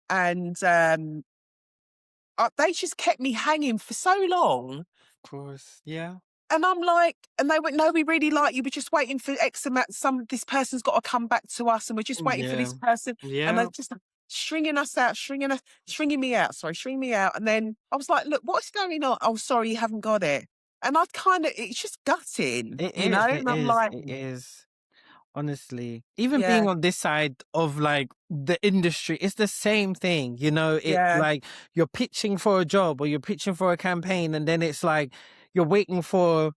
they just kept me hanging for so long. Of course. Yeah. And I'm like, and they went, no, we really like you. We're just waiting for X amount. This person's got to come back to us, and we're just waiting for Yeah. this person. And they're Yeah. just stringing me out. Sorry, stringing me out. And then I was like, look, what's going on? Oh, sorry, you haven't got it. And it's just gutting, It you know? is. It And I'm is. like, It is. Honestly, even being yeah, on this side of like the industry, it's the same thing. It's yeah, like you're pitching for a job or you're pitching for a campaign, and then it's like you're waiting for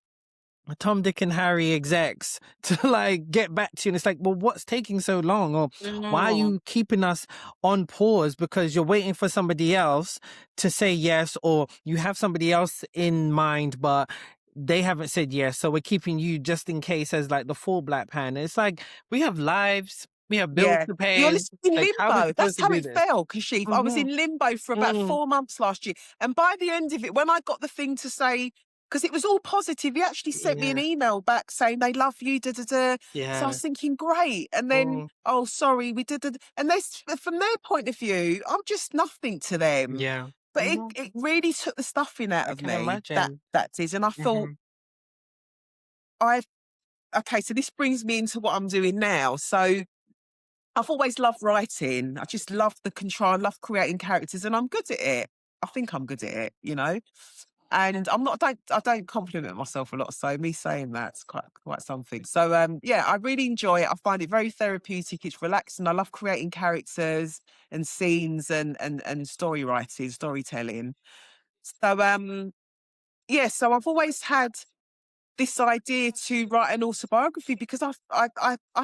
Tom, Dick, and Harry execs to like get back to you. And it's like, well, what's taking so long? Or why are mm, you keeping us on pause? Because you're waiting for somebody else to say yes, or you have somebody else in mind, but they haven't said yes. So we're keeping you just in case as like the full black pan. It's like, we have lives, we have bills yeah. to You're pay. listening in Like, how are we limbo. supposed That's to how do it this? felt, Kashif. I was Mm-hmm. in limbo for about Mm, 4 months last year. And by the end of it, when I got the thing to say, because it was all positive, he actually sent me an yeah. email back saying they love you, da da da. So I Yeah. was thinking, great. And then, Mm, oh, sorry, we did it. And from their point of view, I'm just nothing to them. yeah. But Hmm. it really took the stuffing out I of can me. imagine. That did. And I thought, Hmm. I've okay, so this brings me into what I'm doing now. So I've always loved writing. I just love the control. I love creating characters, and I'm good at it. I think I'm good at it, you know. And I'm not. I don't compliment myself a lot. So me saying that's quite something. So yeah, I really enjoy it. I find it very therapeutic. It's relaxing. I love creating characters and scenes and story writing, storytelling. So yeah. So I've always had this idea to write an autobiography because I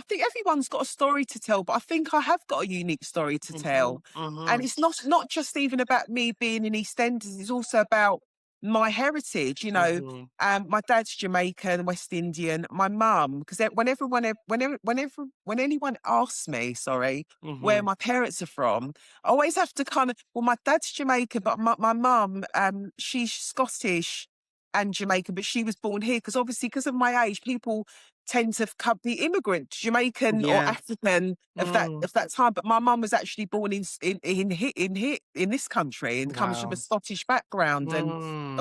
think everyone's got a story to tell, but I think I have got a unique story to tell. And it's not just even about me being in EastEnders, it's also about my heritage, you know. My dad's Jamaican, West Indian. My mum, because when anyone asks me, sorry, where my parents are from, I always have to kind of. Well, my dad's Jamaican, but my mum, she's Scottish and Jamaican, but she was born here because obviously because of my age, people tend to be immigrant, Jamaican or Yes. African of that time. But my mum was actually born in this country and comes from a Wow. Scottish background. And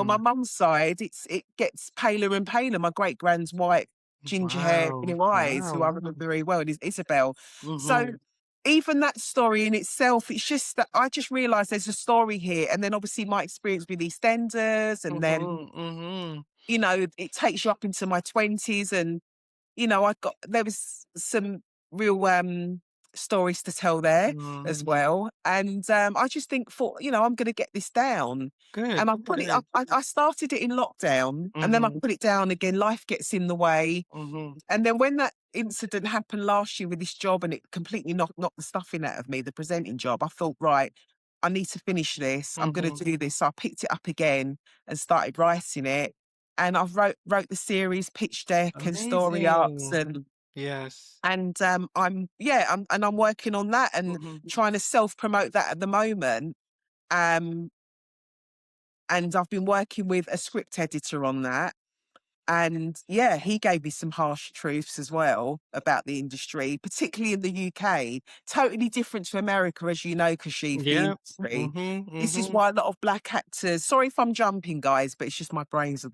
on my mum's side, it gets paler and paler. My great grand's white, ginger hair, Wow. blue eyes, who I Wow. remember very well, is Isabel. So even that story in itself, it's just that I just realised there's a story here. And then obviously my experience with EastEnders, and then, you know, it takes you up into my 20s. And, you know, there was some real stories to tell there as well. And I just think you know, I'm going to get this down. Good. And I put it up, I started it in lockdown and then I put it down again. Life gets in the way. And then when that incident happened last year with this job and it completely knocked the stuffing out of me, the presenting job, I thought, right, I need to finish this. I'm going to do this. So I picked it up again and started writing it. And I've wrote the series, pitch deck and story arcs, Amazing. Yes. and I'm working on that and trying to self-promote that at the moment. And I've been working with a script editor on that. And yeah, he gave me some harsh truths as well about the industry, particularly in the UK. Totally different to America, as you know, Kashif, the Yeah. industry. This is why a lot of black actors, sorry if I'm jumping, guys, but it's just my brains.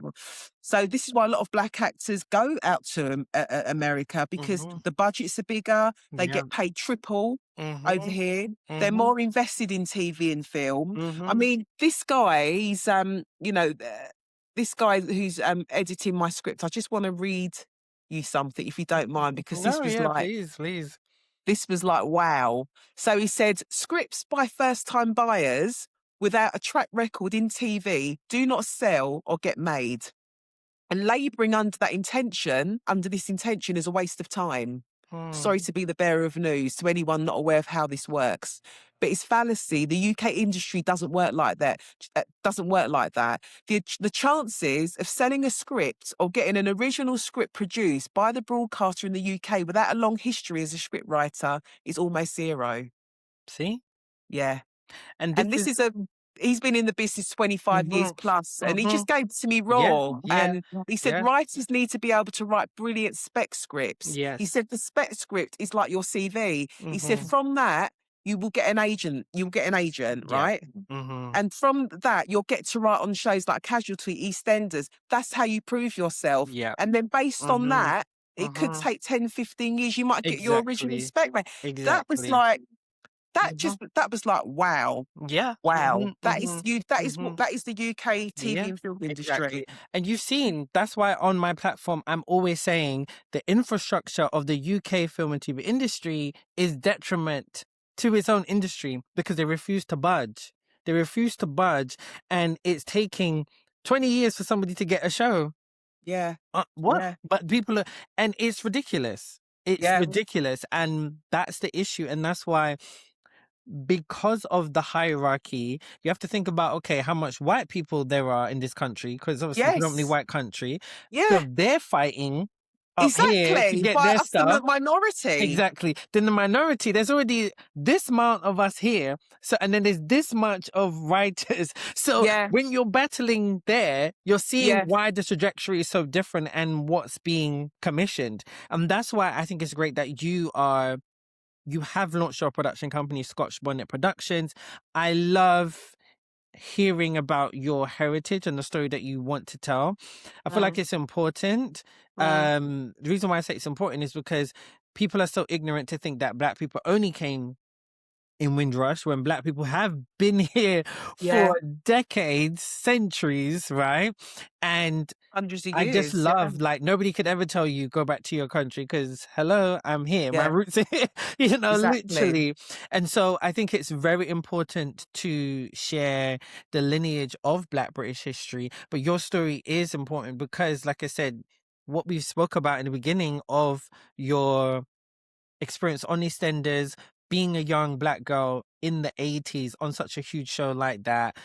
So this is why a lot of black actors go out to America, because the budgets are bigger, they Yeah. get paid triple over here. They're more invested in TV and film. I mean, this guy, he's, you know, this guy who's editing my script, I just want to read you something, if you don't mind, because No, yeah, please, please. this was like, wow. So he said, scripts by first-time buyers without a track record in TV do not sell or get made. And labouring under this intention is a waste of time. Sorry to be the bearer of news to anyone not aware of how this works, but it's fallacy. The UK industry doesn't work like that. The chances of selling a script or getting an original script produced by the broadcaster in the UK without a long history as a script writer is almost zero. See? Yeah. And And this is he's been in the business 25 years plus, and he just gave it to me raw. yeah, And he said, yeah. writers need to be able to write brilliant spec scripts. Yes. He said, the spec script is like your CV. He said, from that, you will get an agent. You'll get an agent, right? And from that, you'll get to write on shows like Casualty, EastEnders. That's how you prove yourself. Yeah. And then based on that, it could take 10, 15 years. You might get your original spec. That was like, that was like, wow. Yeah. Wow. That is the UK TV and film industry. Exactly. And you've seen, that's why on my platform, I'm always saying the infrastructure of the UK film and TV industry is detriment to its own industry because they refuse to budge. They refuse to budge. And it's taking 20 years for somebody to get a show. Yeah. What? Yeah. But people are, and it's ridiculous. It's ridiculous. And that's the issue. And that's why, because of the hierarchy, you have to think about, okay, how much white people there are in this country, because obviously it's predominantly white country. Yeah. So they're fighting up here to get their stuff. The minority. Exactly. Then the minority, there's already this amount of us here. So, and then there's this much of writers. So when you're battling there, you're seeing why the trajectory is so different and what's being commissioned. And that's why I think it's great that you have launched your production company, Scotch Bonnet Productions. I love hearing about your heritage and the story that you want to tell. I feel like it's important. The reason why I say it's important is because people are so ignorant to think that Black people only came in Windrush when Black people have been here for decades, centuries, right? And hundreds of years. I just love, like, nobody could ever tell you go back to your country because, hello, I'm here. My roots are here, you know, literally. And so I think it's very important to share the lineage of Black British history. But your story is important because, like I said, what we spoke about in the beginning of your experience on EastEnders, being a young black girl in the 80s on such a huge show like that,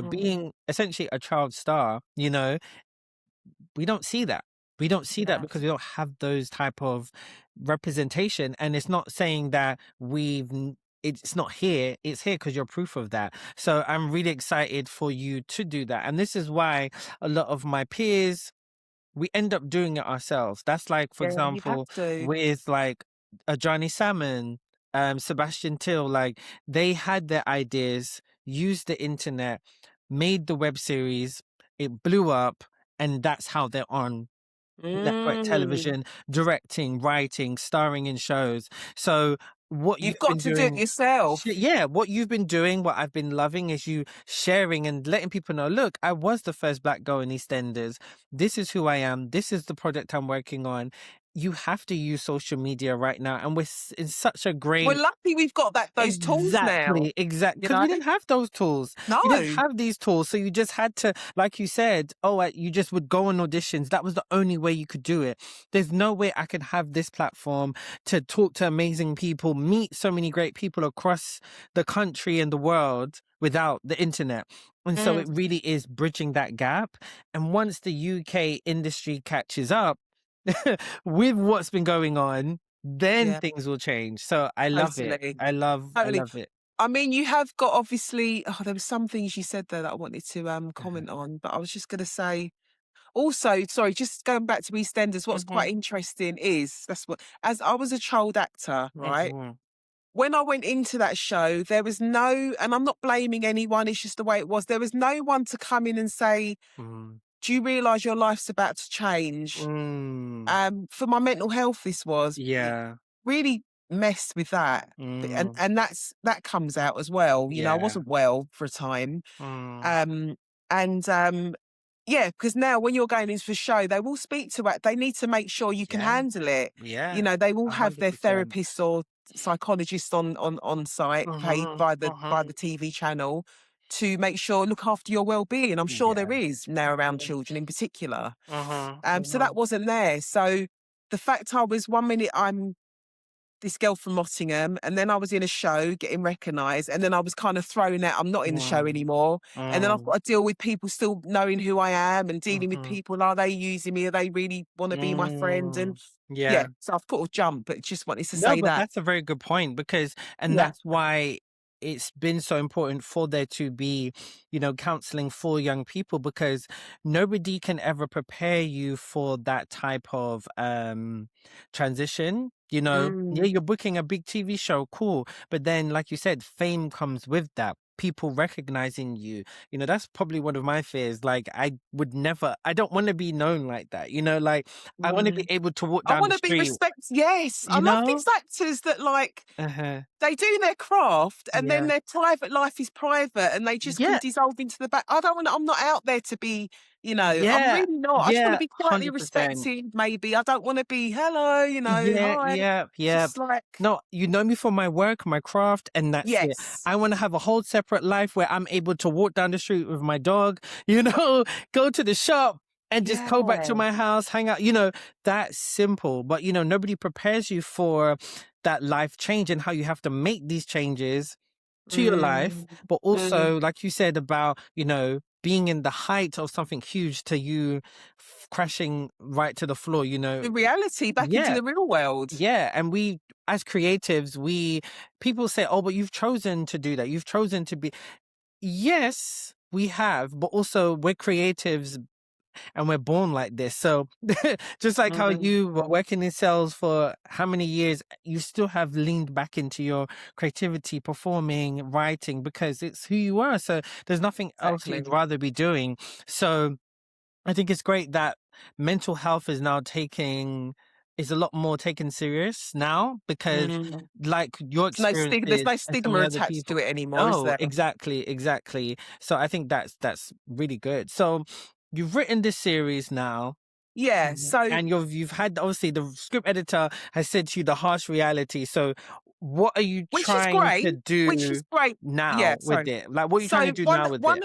being essentially a child star, we don't see that. We don't see that Yeah. because we don't have those type of representation. And it's not saying that it's not here. It's here because you're proof of that. So I'm really excited for you to do that. And this is why a lot of my peers, we end up doing it ourselves. That's like, for Yeah, you have example, to. with like a Johnny Salmon, Sebastian Till, like they had their ideas, used the internet, made the web series, it blew up, and that's how they're on network Mm. television, directing, writing, starring in shows. So what You've you've got been to do it doing, yourself. yeah, what you've been doing, what I've been loving is you sharing and letting people know, look, I was the first black girl in EastEnders. This is who I am. This is the project I'm working on. You have to use social media right now. And we're in such a We're great. lucky we've got those tools now, Exactly. you Because know? we didn't have those tools. You didn't No. have these tools. So you just had to, like you said, you just would go on auditions. That was the only way you could do it. There's no way I could have this platform to talk to amazing people, meet so many great people across the country and the world without the internet. And so Mm, it really is bridging that gap. And once the UK industry catches up with what's been going on, then yeah, things will change. So I love it. totally. I Totally. love it. I mean, you have got obviously, there were some things you said there that I wanted to Uh-huh. comment on, but I was just going to say also, sorry, just going back to EastEnders, what's quite Mhm, interesting is as I was a child actor, right? mhm, When I went into that show, there was no, and I'm not blaming anyone, it's just the way it was. There was no one to come in and say, mhm. do you realize your life's about to change? Mm, For my mental health, this was it yeah, really messed with that. mm, And that comes out as well. You know, I yeah, wasn't well for a time. mm, Um, and yeah, because now when you're going into a show, they will speak to it. They need to make sure you can yeah, handle it. You yeah, know, they will have their 100%. therapists or psychologists on site paid Mhm, by mhm, the TV channel to make sure look after your well-being. I'm sure there yeah, is now around mhm, children in particular. mhm, So that mhm, wasn't there. So the fact I was 1 minute I'm this girl from Nottingham, and then I was in a show getting recognised, and then I was kind of thrown out. I'm not in the show mm, anymore, and then I've mm, got to deal with people still knowing who I am and dealing with mhm, people. Are they using me? Are they really want to be my friend? And yeah, yeah. so I've put a jump, but just wanted to No, say but that. that's a very good point because, and Yeah. that's why it's been so important for there to be, counseling for young people because nobody can ever prepare you for that type of transition. Yeah, Mm, you're booking a big TV show, cool. But then, like you said, fame comes with that. People recognizing you, that's probably one of my fears. Like, I don't want to be known like that, like, I want to be mm. able to walk I down want the to be street, respected. Yes, I you love know? these actors that like Uh-huh. they do their craft and then Yeah. their private life is private and they just can Yeah. dissolve into the back. I don't want I'm not out there to be, I'm Yeah. really not. I just want to Yeah. be quietly 100%. respected, maybe. I don't want to be hello, Yeah. hi. Yeah. Yeah. Just like No, you know me for my work, my craft, and that's it. yes. I want to have a whole separate life where I'm able to walk down the street with my dog, go to the shop and just go back to Yeah. my house, hang out, that's simple. But, nobody prepares you for that life change and how you have to make these changes to your life, Mm, but mm. also, like you said, about, being in the height of something huge to you crashing right to the floor, The reality back into Yeah, the real world. yeah. And we, as creatives, people say, oh, but you've chosen to do that. You've chosen to be, yes, we have, but also we're creatives and we're born like this. So just like how Mm, you were working in sales for how many years, you still have leaned back into your creativity, performing, writing, because it's who you are. So there's nothing else you'd exactly. rather be doing. So I think it's great that mental health is a lot more taken serious now because Mm. like your There's experiences no and so stigma many other attached people. to it anymore, is No, there? exactly, exactly. So I think that's really good. So you've written this series now. Yeah. Mhm. So And you've had, obviously, the script editor has said to you the harsh reality. So what are you which is trying great, to which is do great. Yeah, now with sorry. it? Like, what are you trying to So do now with it?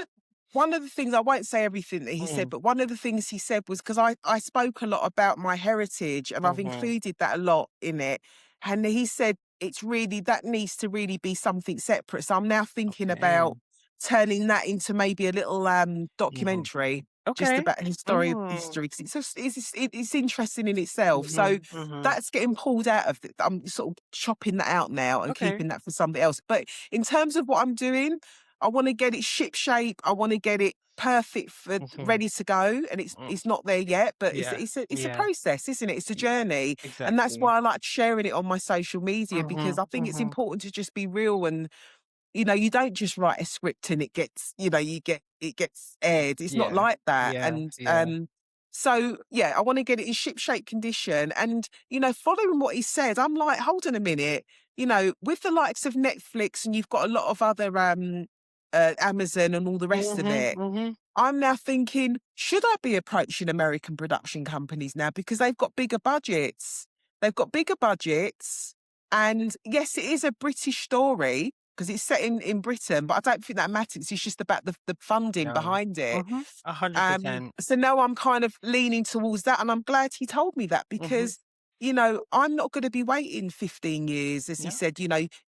one of the things, I won't say everything that he said, but one of the things he said was, because I spoke a lot about my heritage and I've included that a lot in it. And he said it's really, that needs to really be something separate. So I'm now thinking Okay. about turning that into maybe a little Mhm. documentary just Okay. about history, Mm. because it's interesting in itself. So that's getting pulled out of it. I'm sort of chopping that out now and Okay. keeping that for something else. But in terms of what I'm doing, I want to get it ship shape. I want to get it perfect for Mhm. ready to go, and Mm. it's not there yet. But Yeah. it's a Yeah. process, isn't it? It's a Y journey, and that's exactly. why I like sharing it on my social media, because Mhm. I think it's Mhm. important to just be real. And you don't just write a script and it gets, it gets aired. It's not Yeah. like that. Yeah. And Yeah. so yeah, I want to get it in ship shape condition. And following what he said, I'm like, hold on a minute. With the likes of Netflix, and you've got a lot of other Amazon and all the rest of Mhm. it, Mhm. I'm now thinking, should I be approaching American production companies now? Because they've got bigger budgets. They've got bigger budgets. And yes, it is a British story because it's set in Britain, but I don't think that matters. It's just about the funding No. behind it. Mhm. 100%. So now I'm kind of leaning towards that. And I'm glad he told me that, Mhm. because, I'm not going to be waiting 15 years. As he Yeah. said,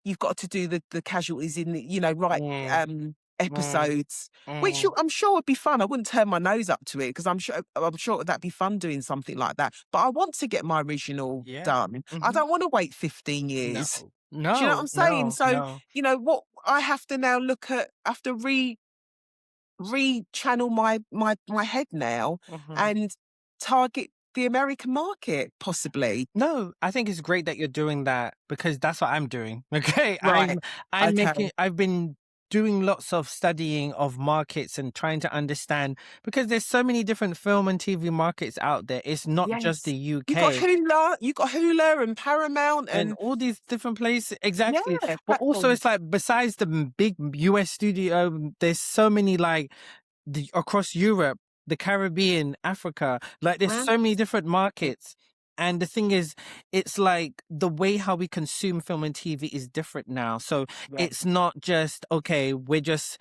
you've got to do the casualties in the, right Mm. Mm. episodes, which Mm. I'm sure would be fun. I wouldn't turn my nose up to it, because I'm sure that'd be fun doing something like that. But I want to get my original Yeah. done. I Mhm. don't want to wait 15 No. years. Do you know what No. I'm saying? No. So, No. what I have to now look at, I have to re-channel my head now Mhm. and target the American market, possibly. No, I think it's great that you're doing that because that's what I'm doing. Okay. Right. Okay. I've been doing lots of studying of markets and trying to understand because there's so many different film and TV markets out there. It's not just Yes. the You got UK Hulu, and Paramount and and all these different places. yeah, Exactly. But also it's platforms. like besides the big US studio, there's so many like across Europe, the Caribbean, Africa, like there's Mm, so many different markets. And the thing is, it's like the way how we consume film and TV is different now. So yes. it's not just, okay, we're just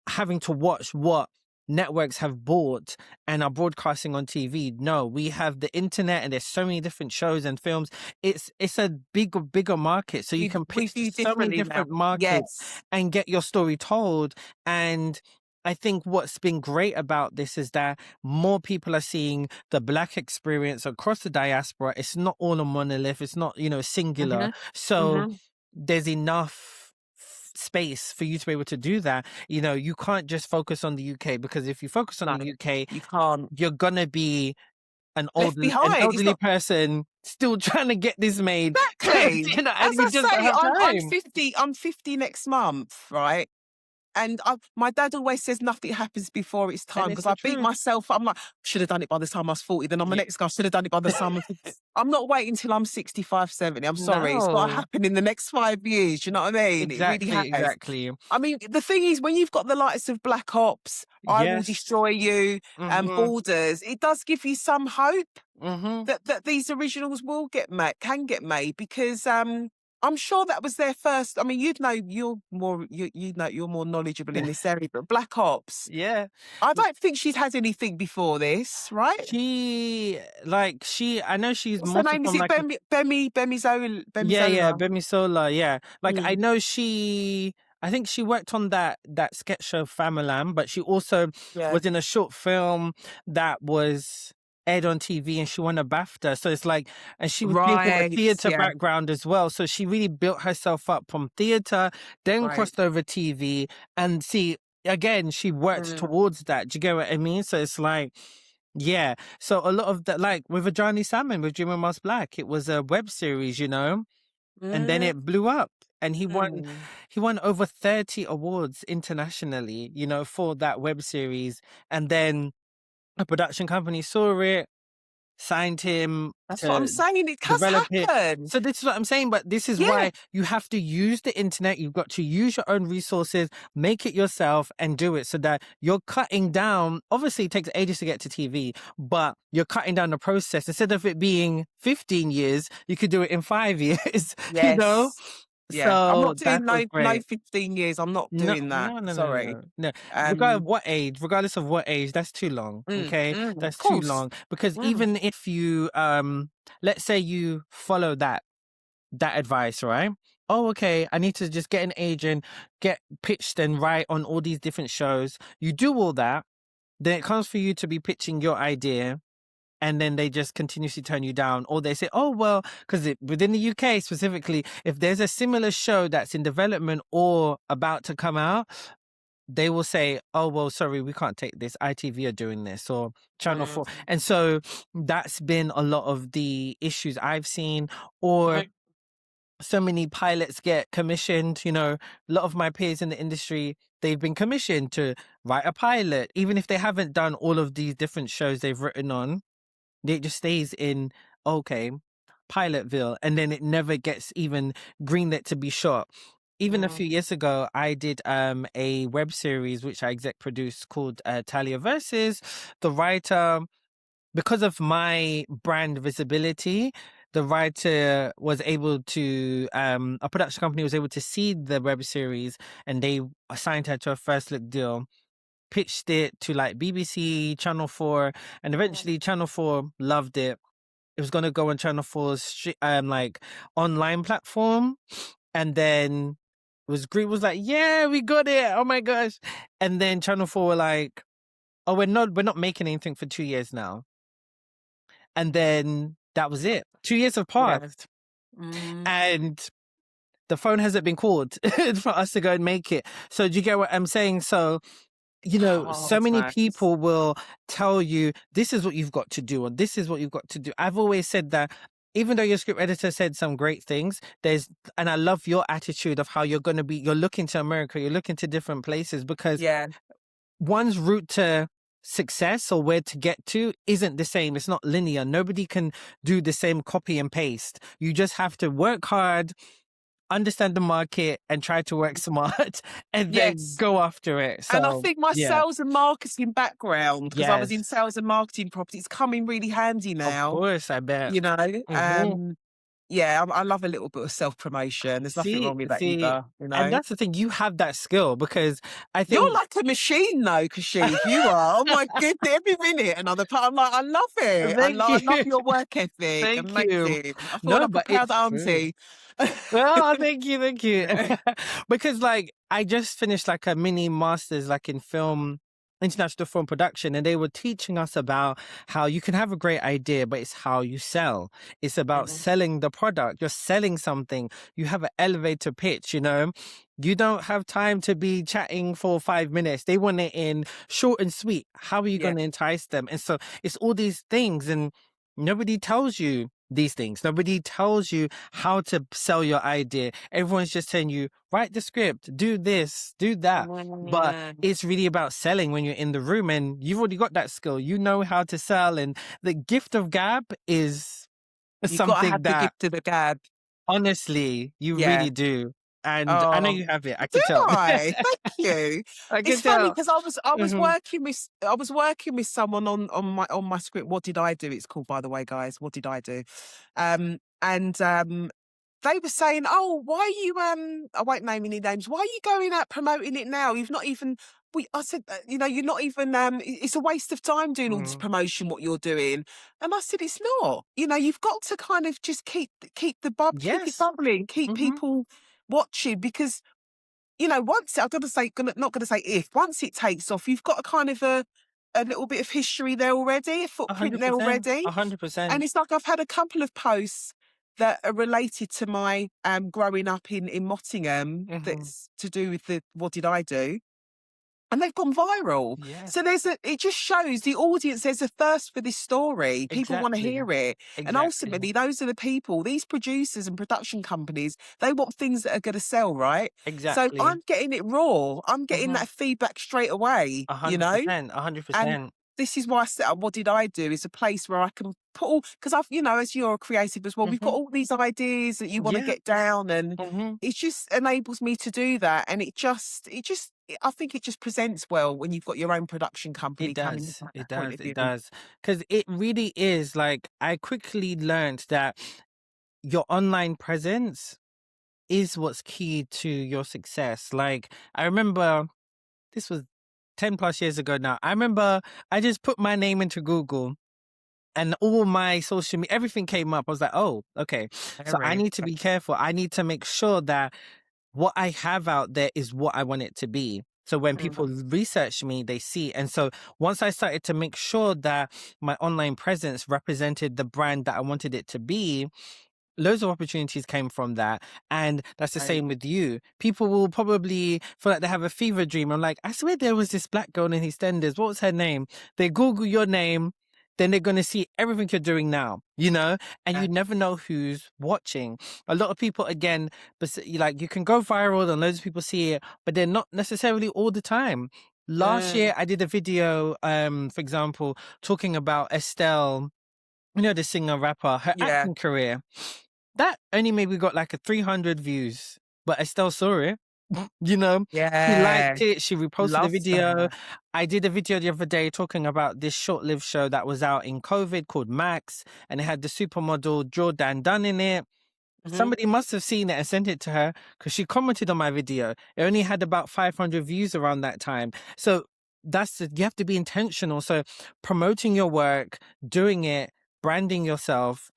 having to watch what networks have bought and are broadcasting on TV. No, we have the internet and there's so many different shows and films. It's a bigger market. So you We can we pitch to view so many differently now. different markets Yes. and get your story told. And I think what's been great about this is that more people are seeing the Black experience across the diaspora. It's not all a monolith. It's not, singular. Hmm. So Hmm. there's enough space for you to be able to do that. You can't just focus on the UK because if you focus on No, the UK, you can't. you're gonna be Left an behind. It's elderly not person still trying to get this made. exactly. And As we I just don't say, have I'm time. 50. I'm 50 next month, right? And my dad always says nothing happens before its And time, it's because the I beat truth. myself. I'm like, should have done it by the time I was 40. Then I'm the Yeah. next guy, should have done it by the time I'm 50. I'm not waiting till I'm 65, 70. I'm sorry. It's got to No. happen in the next 5 years. You know what I mean? It really Exactly, has. exactly. I mean, the thing is, when you've got the likes of Black Ops, I Will Yes. Destroy You, and Mm-hmm. Borders, it does give you some hope Mm-hmm. that these originals will get made, can get made, because I'm sure that was their first. I mean, you're more knowledgeable in this area, but Black Ops, Yeah. I don't think she's had anything before this, right? I know she's What's her mostly name? Is from it like yeah, yeah, Bemisola? Bemi Sola, yeah. Like I Mm, know I think she worked on that sketch show Famalam, but she also yeah. was in a short film that was aired on TV and she won a BAFTA. So it's like, and she came from a Right. theater Yeah. background as well. So she really built herself up from theater, then Right. crossed over TV and see, again, she worked Mm, towards that. Do you get what I mean? So it's like, yeah. So a lot of that, like with Ajani Salmon, with Jimmy Moss Black, it was a web series, and then mm, it blew up. And mm. he won over 30 awards internationally, for that web series. And then a production company saw it, signed him That's what I'm to saying. It has develop it. happened. So this is what I'm saying, but this is Yeah. why you have to use the internet. You've got to use your own resources, make it yourself and do it so that you're cutting down. Obviously it takes ages to get to TV, but you're cutting down the process. Instead of it being 15 years, you could do it in 5 years, you know? Yes. Yeah. I'm So not that doing was no great. 15 years. I'm not No, doing that. no, no, no, Sorry. no, no. Um, Regardless of what age, that's too long. Okay, of that's too course. long because Mm, even if you let's say you follow that advice, right? Oh, okay, I need to just get an agent, get pitched and write on all these different shows. You do all that, then it comes for you to be pitching your idea, and then they just continuously turn you down, or they say, oh well, because within the UK specifically, if there's a similar show that's in development or about to come out, they will say, oh well, sorry, we can't take this, ITV are doing this, or Channel 4. mm, And so that's been a lot of the issues I've seen. Or so many pilots get commissioned. A lot of my peers in the industry, they've been commissioned to write a pilot, even if they haven't done all of these different shows they've written on. It just stays in, okay, Pilotville, and then it never gets even greenlit to be shot. Even a mm, few years ago, I did a web series which I exec produced called Talia Versus. The writer, because of my brand visibility, the writer was able to, a production company was able to see the web series, and they assigned her to a first look deal, pitched it to like BBC, Channel 4, and eventually Channel 4 loved it. It was going to go on Channel 4's like online platform, and then was like, yeah, we got it. Oh my gosh. And then Channel 4 were like, oh, we're not making anything for 2 years now. And then that was it. 2 years have yeah. passed, Mm. and the phone hasn't been called for us to go and make it. So do you get what I'm saying? So, Oh, so it's many mad. people will tell you, this is what you've got to do, or this is what you've got to do. I've always said that, even though your script editor said some great things, and I love your attitude of how you're looking to America, you're looking to different places, because Yeah. one's route to success or where to get to isn't the same. It's not linear. Nobody can do the same copy and paste. You just have to work hard, understand the market, and try to work smart, and then Yes. go after it. And I So think my yeah, sales and marketing background, because I was in yes, sales and marketing property, it's come in really handy of now, course, I bet. you know. Hmm. Yeah, I love a little bit of self-promotion. There's nothing See, wrong with that see, either, you and know. that's the thing. You have that skill, because I You're think. like a machine though, Kashif. You are. Oh my goodness, every minute another part. I'm like, I love it. Thank I love you, your work ethic. thank you. Amazing. I feel No, like a but proud it's true. auntie. Oh, thank you. Because like I just finished like a mini master's like in international film production, and they were teaching us about how you can have a great idea, but it's how you sell. It's about Mhm. selling the product. You're selling something. You have an elevator pitch, You don't have time to be chatting for 5 minutes. They want it in short and sweet. How are you Yeah, going to entice them? And so it's all these things, and nobody tells you these things. Nobody tells you how to sell your idea. Everyone's just telling you, write the script, do this, do that. But mm, it's really about selling when you're in the room, and you've already got that skill. You know how to sell. And the gift of gab is you got to something have the that gift of the gab. honestly you Yeah. really do. And I know Oh, you have it. I do can tell. I? Thank you. I It's can funny tell. because I was Hmm. working with someone on my script. What did I do? It's called, by the way, guys. What did I do? And they were saying, "Oh, why are you?" I won't name any names. Why are you going out promoting it now? You've not even. I said, you're not even. It's a waste of time doing all this Hmm. promotion. What you're doing, and I said, it's not. You've got to kind of just keep it Yes. bubbling, keep Hmm. people watching, because once I'm gonna say, not gonna say if, once it takes off, you've got a kind of a little bit of history there already, a A footprint hundred there percent. already. A hundred And percent. it's like I've had a couple of posts that are related to my growing up in Mottingham, Hmm. that's to do with the what did I do? And they've gone viral. Yeah. So it just shows the audience, there's a thirst for this story. People want to Exactly. hear it. And Exactly. ultimately, those are the people, these producers and production companies, they want things that are going to sell, right? So Exactly. I'm getting it raw. I'm getting Hmm. that feedback straight away, A hundred percent. A hundred and percent. this is why I set up What Did I Do? Is a place where I can put all, because as you're a creative as well, we've got Hmm. all these ideas that you want to Yeah. get down, and Hmm. it just enables me to do that. And I think it just presents well when you've got your own production company It coming does. from It that point does. of It view. does. Because it really is like, I quickly learned that your online presence is what's key to your success. Like, I remember this was 10 plus years ago now. I remember I just put my name into Google and all my social media, everything came up. I was like, oh, okay. So I Very. need to be careful. I need to make sure that what I have out there is what I want it to be. So when people research me, they see. And so once I started to make sure that my online presence represented the brand that I wanted it to be, loads of opportunities came from that. And that's the Right. same with you. People will probably feel like they have a fever dream. I'm like, I swear there was this black girl in Eastenders. What was her name? They Google your name, then they're going to see everything you're doing now, you know, and Yeah. you never know who's watching. A lot of people, again, like you can go viral and loads of people see it, but they're not necessarily all the time. Last year, I did a video, for example, talking about Estelle, you know, the singer rapper, her Yeah. acting career. That only maybe got like a 300 views, but I still saw it. You know, she Yeah. liked it. She reposted the Love video. that. I did a video the other day talking about this short-lived show that was out in COVID called Max, and it had the supermodel Jordan Dunn in it. Mhm. Somebody must have seen it and sent it to her because she commented on my video. It only had about 500 views around that time. So you have to be intentional. So promoting your work, doing it, branding yourself,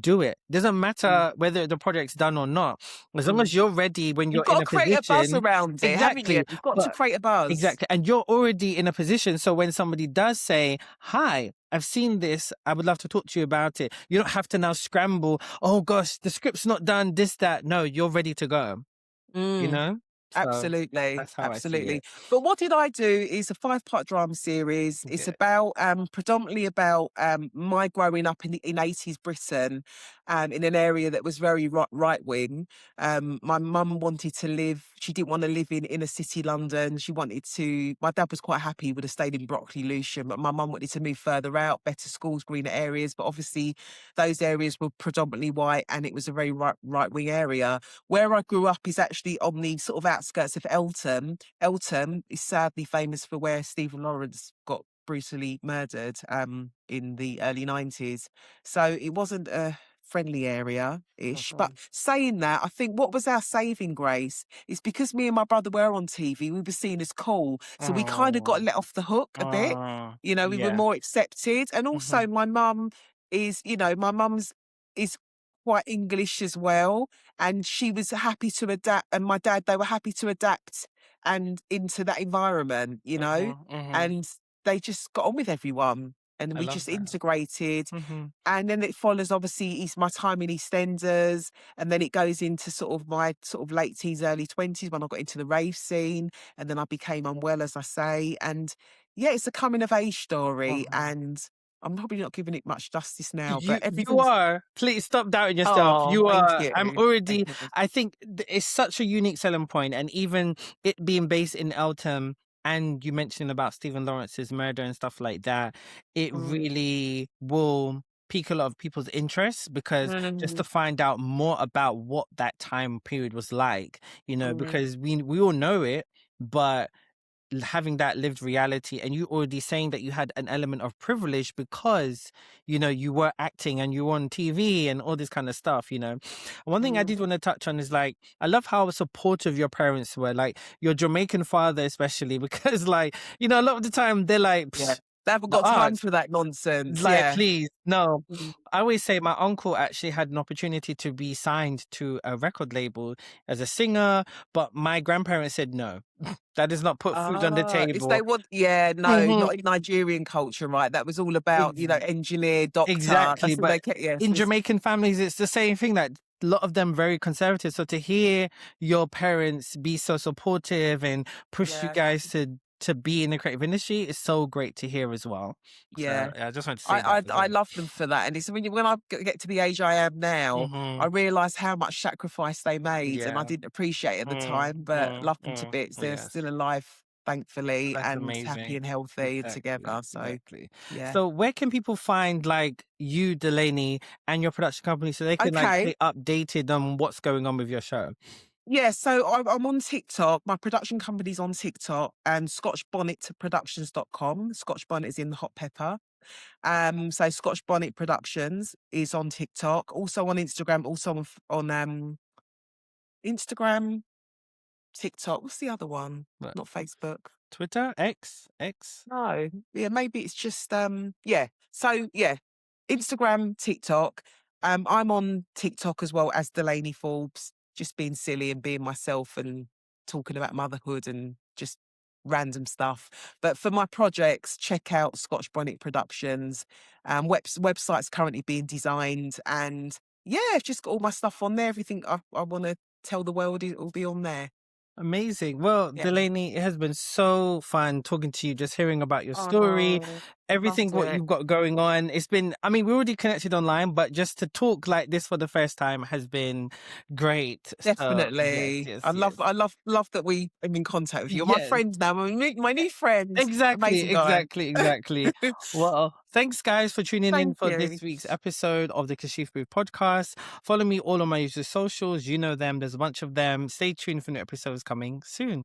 do it. Doesn't Mm, matter whether the project's done or not. As long mm. as you're ready when You've you're got in to a create a buzz position. around it, haven't you? Exactly. You've got to But create a buzz. exactly. And you're already in a position. So when somebody does say, hi, I've seen this, I would love to talk to you about it. You don't have to now scramble. Oh gosh, the script's not done, this, that. No, you're ready to go, you Mm. know? So Absolutely, that's how I see absolutely. it. But What Did I Do is a 5-part drama series. It's Yeah. about predominantly about my growing up in 80s Britain, in an area that was very right wing. My mum wanted to live. She didn't want to live in inner city London. She wanted to. My dad was quite happy. He would have stayed in Brockley, Lewisham, but my mum wanted to move further out, better schools, greener areas. But obviously, those areas were predominantly white, and it was a very right wing area. Where I grew up is actually on the sort of outskirts of Eltham. Eltham is sadly famous for where Stephen Lawrence got brutally murdered in the early 90s. So it wasn't a friendly area-ish. But Mhm. saying that, I think what was our saving grace is because me and my brother were on TV, we were seen as cool. So we kind of got Mm. let off the hook a bit. You know, we were Yeah. more accepted. And also Mhm. my mum is, my mum's is quite English as well, and she was happy to adapt, and my dad, they were happy to adapt and into that environment, Mhm. Mhm. and they just got on with everyone, and I we love just that. integrated. Mhm. And then it follows obviously my time in EastEnders, and then it goes into sort of my sort of late teens, early 20s when I got into the rave scene, and then I became unwell, as I say. And yeah, it's a coming of age story, Mhm. and I'm probably not giving it much justice now, but You everything's are. Please stop doubting yourself. oh, You thank are. you. I'm Thank already. you. I think it's such a unique selling point, and even it being based in Eltham, and you mentioned about Stephen Lawrence's murder and stuff like that, it Mm, really will pique a lot of people's interest because just mm, to find out more about what that time period was like, you know, mm, because we all know it, but having that lived reality, and you already saying that you had an element of privilege because you know you were acting and you were on TV and all this kind of stuff, you know. One thing I mm. did want to touch on is like I love how supportive your parents were, like your Jamaican father especially, because like, you know, a lot of the time they're like, Yeah. "Psh, They haven't the got time arts, for that nonsense. like, Yeah. please, no." Mm. I always say my uncle actually had an opportunity to be signed to a record label as a singer, but my grandparents said no. That does not put food on the Ah, it's they table. want yeah, no, Mhm. not in Nigerian culture, right? That was all about, Ex engineer, doctor. exactly, That's all they but care. Yes, in it's Jamaican families, it's the same thing, that a lot of them very conservative, so to hear your parents be so supportive and push you yeah, guys to be in the creative industry is so great to hear as well. So, yeah. yeah, I just wanted to say I that I as I well. love them for that, and it's when I get to the age I am now, I Mhm. realise how much sacrifice they made, and I Yeah. didn't appreciate it at the Mm, time, but mm, love them to mm. bits. They're Yes. still alive, thankfully, That's and happy amazing. and healthy and Exactly, together. So, exactly. yeah. So where can people find like you, Delaney, and your production company so they can like Okay. stay updated on what's going on with your show? Yeah, so I'm on TikTok. My production company's on TikTok and scotchbonnetproductions.com. Scotch Bonnet is in the hot pepper. So Scotch Bonnet Productions is on TikTok, also on Instagram, also on Instagram, TikTok. What's the other one? What, Not Facebook. Twitter, X? No. Yeah, maybe it's just yeah. So yeah, Instagram, TikTok. I'm on TikTok as well as Delanie Forbes, just being silly and being myself and talking about motherhood and just random stuff. But for my projects, check out Scotch Bonnet Productions. Website's currently being designed, and yeah, I've just got all my stuff on there. Everything I want to tell the world, it will be on there. Amazing. Well, Yeah. Delanie, it has been so fun talking to you, just hearing about your story, Oh, everything loved what it. you've got going on. It's been, I mean, we're already connected online, but just to talk like this for the first time has been great. So yes, Definitely. yes, I yes. love that we are in contact with you. You're my Yes, friends now. My new friend. exactly, Amazing guy. exactly. Well, thanks guys for tuning in Thank for this you. week's episode of the Kashif Booth podcast. Follow me all on my usual socials. You know them. There's a bunch of them. Stay tuned for new episodes coming soon.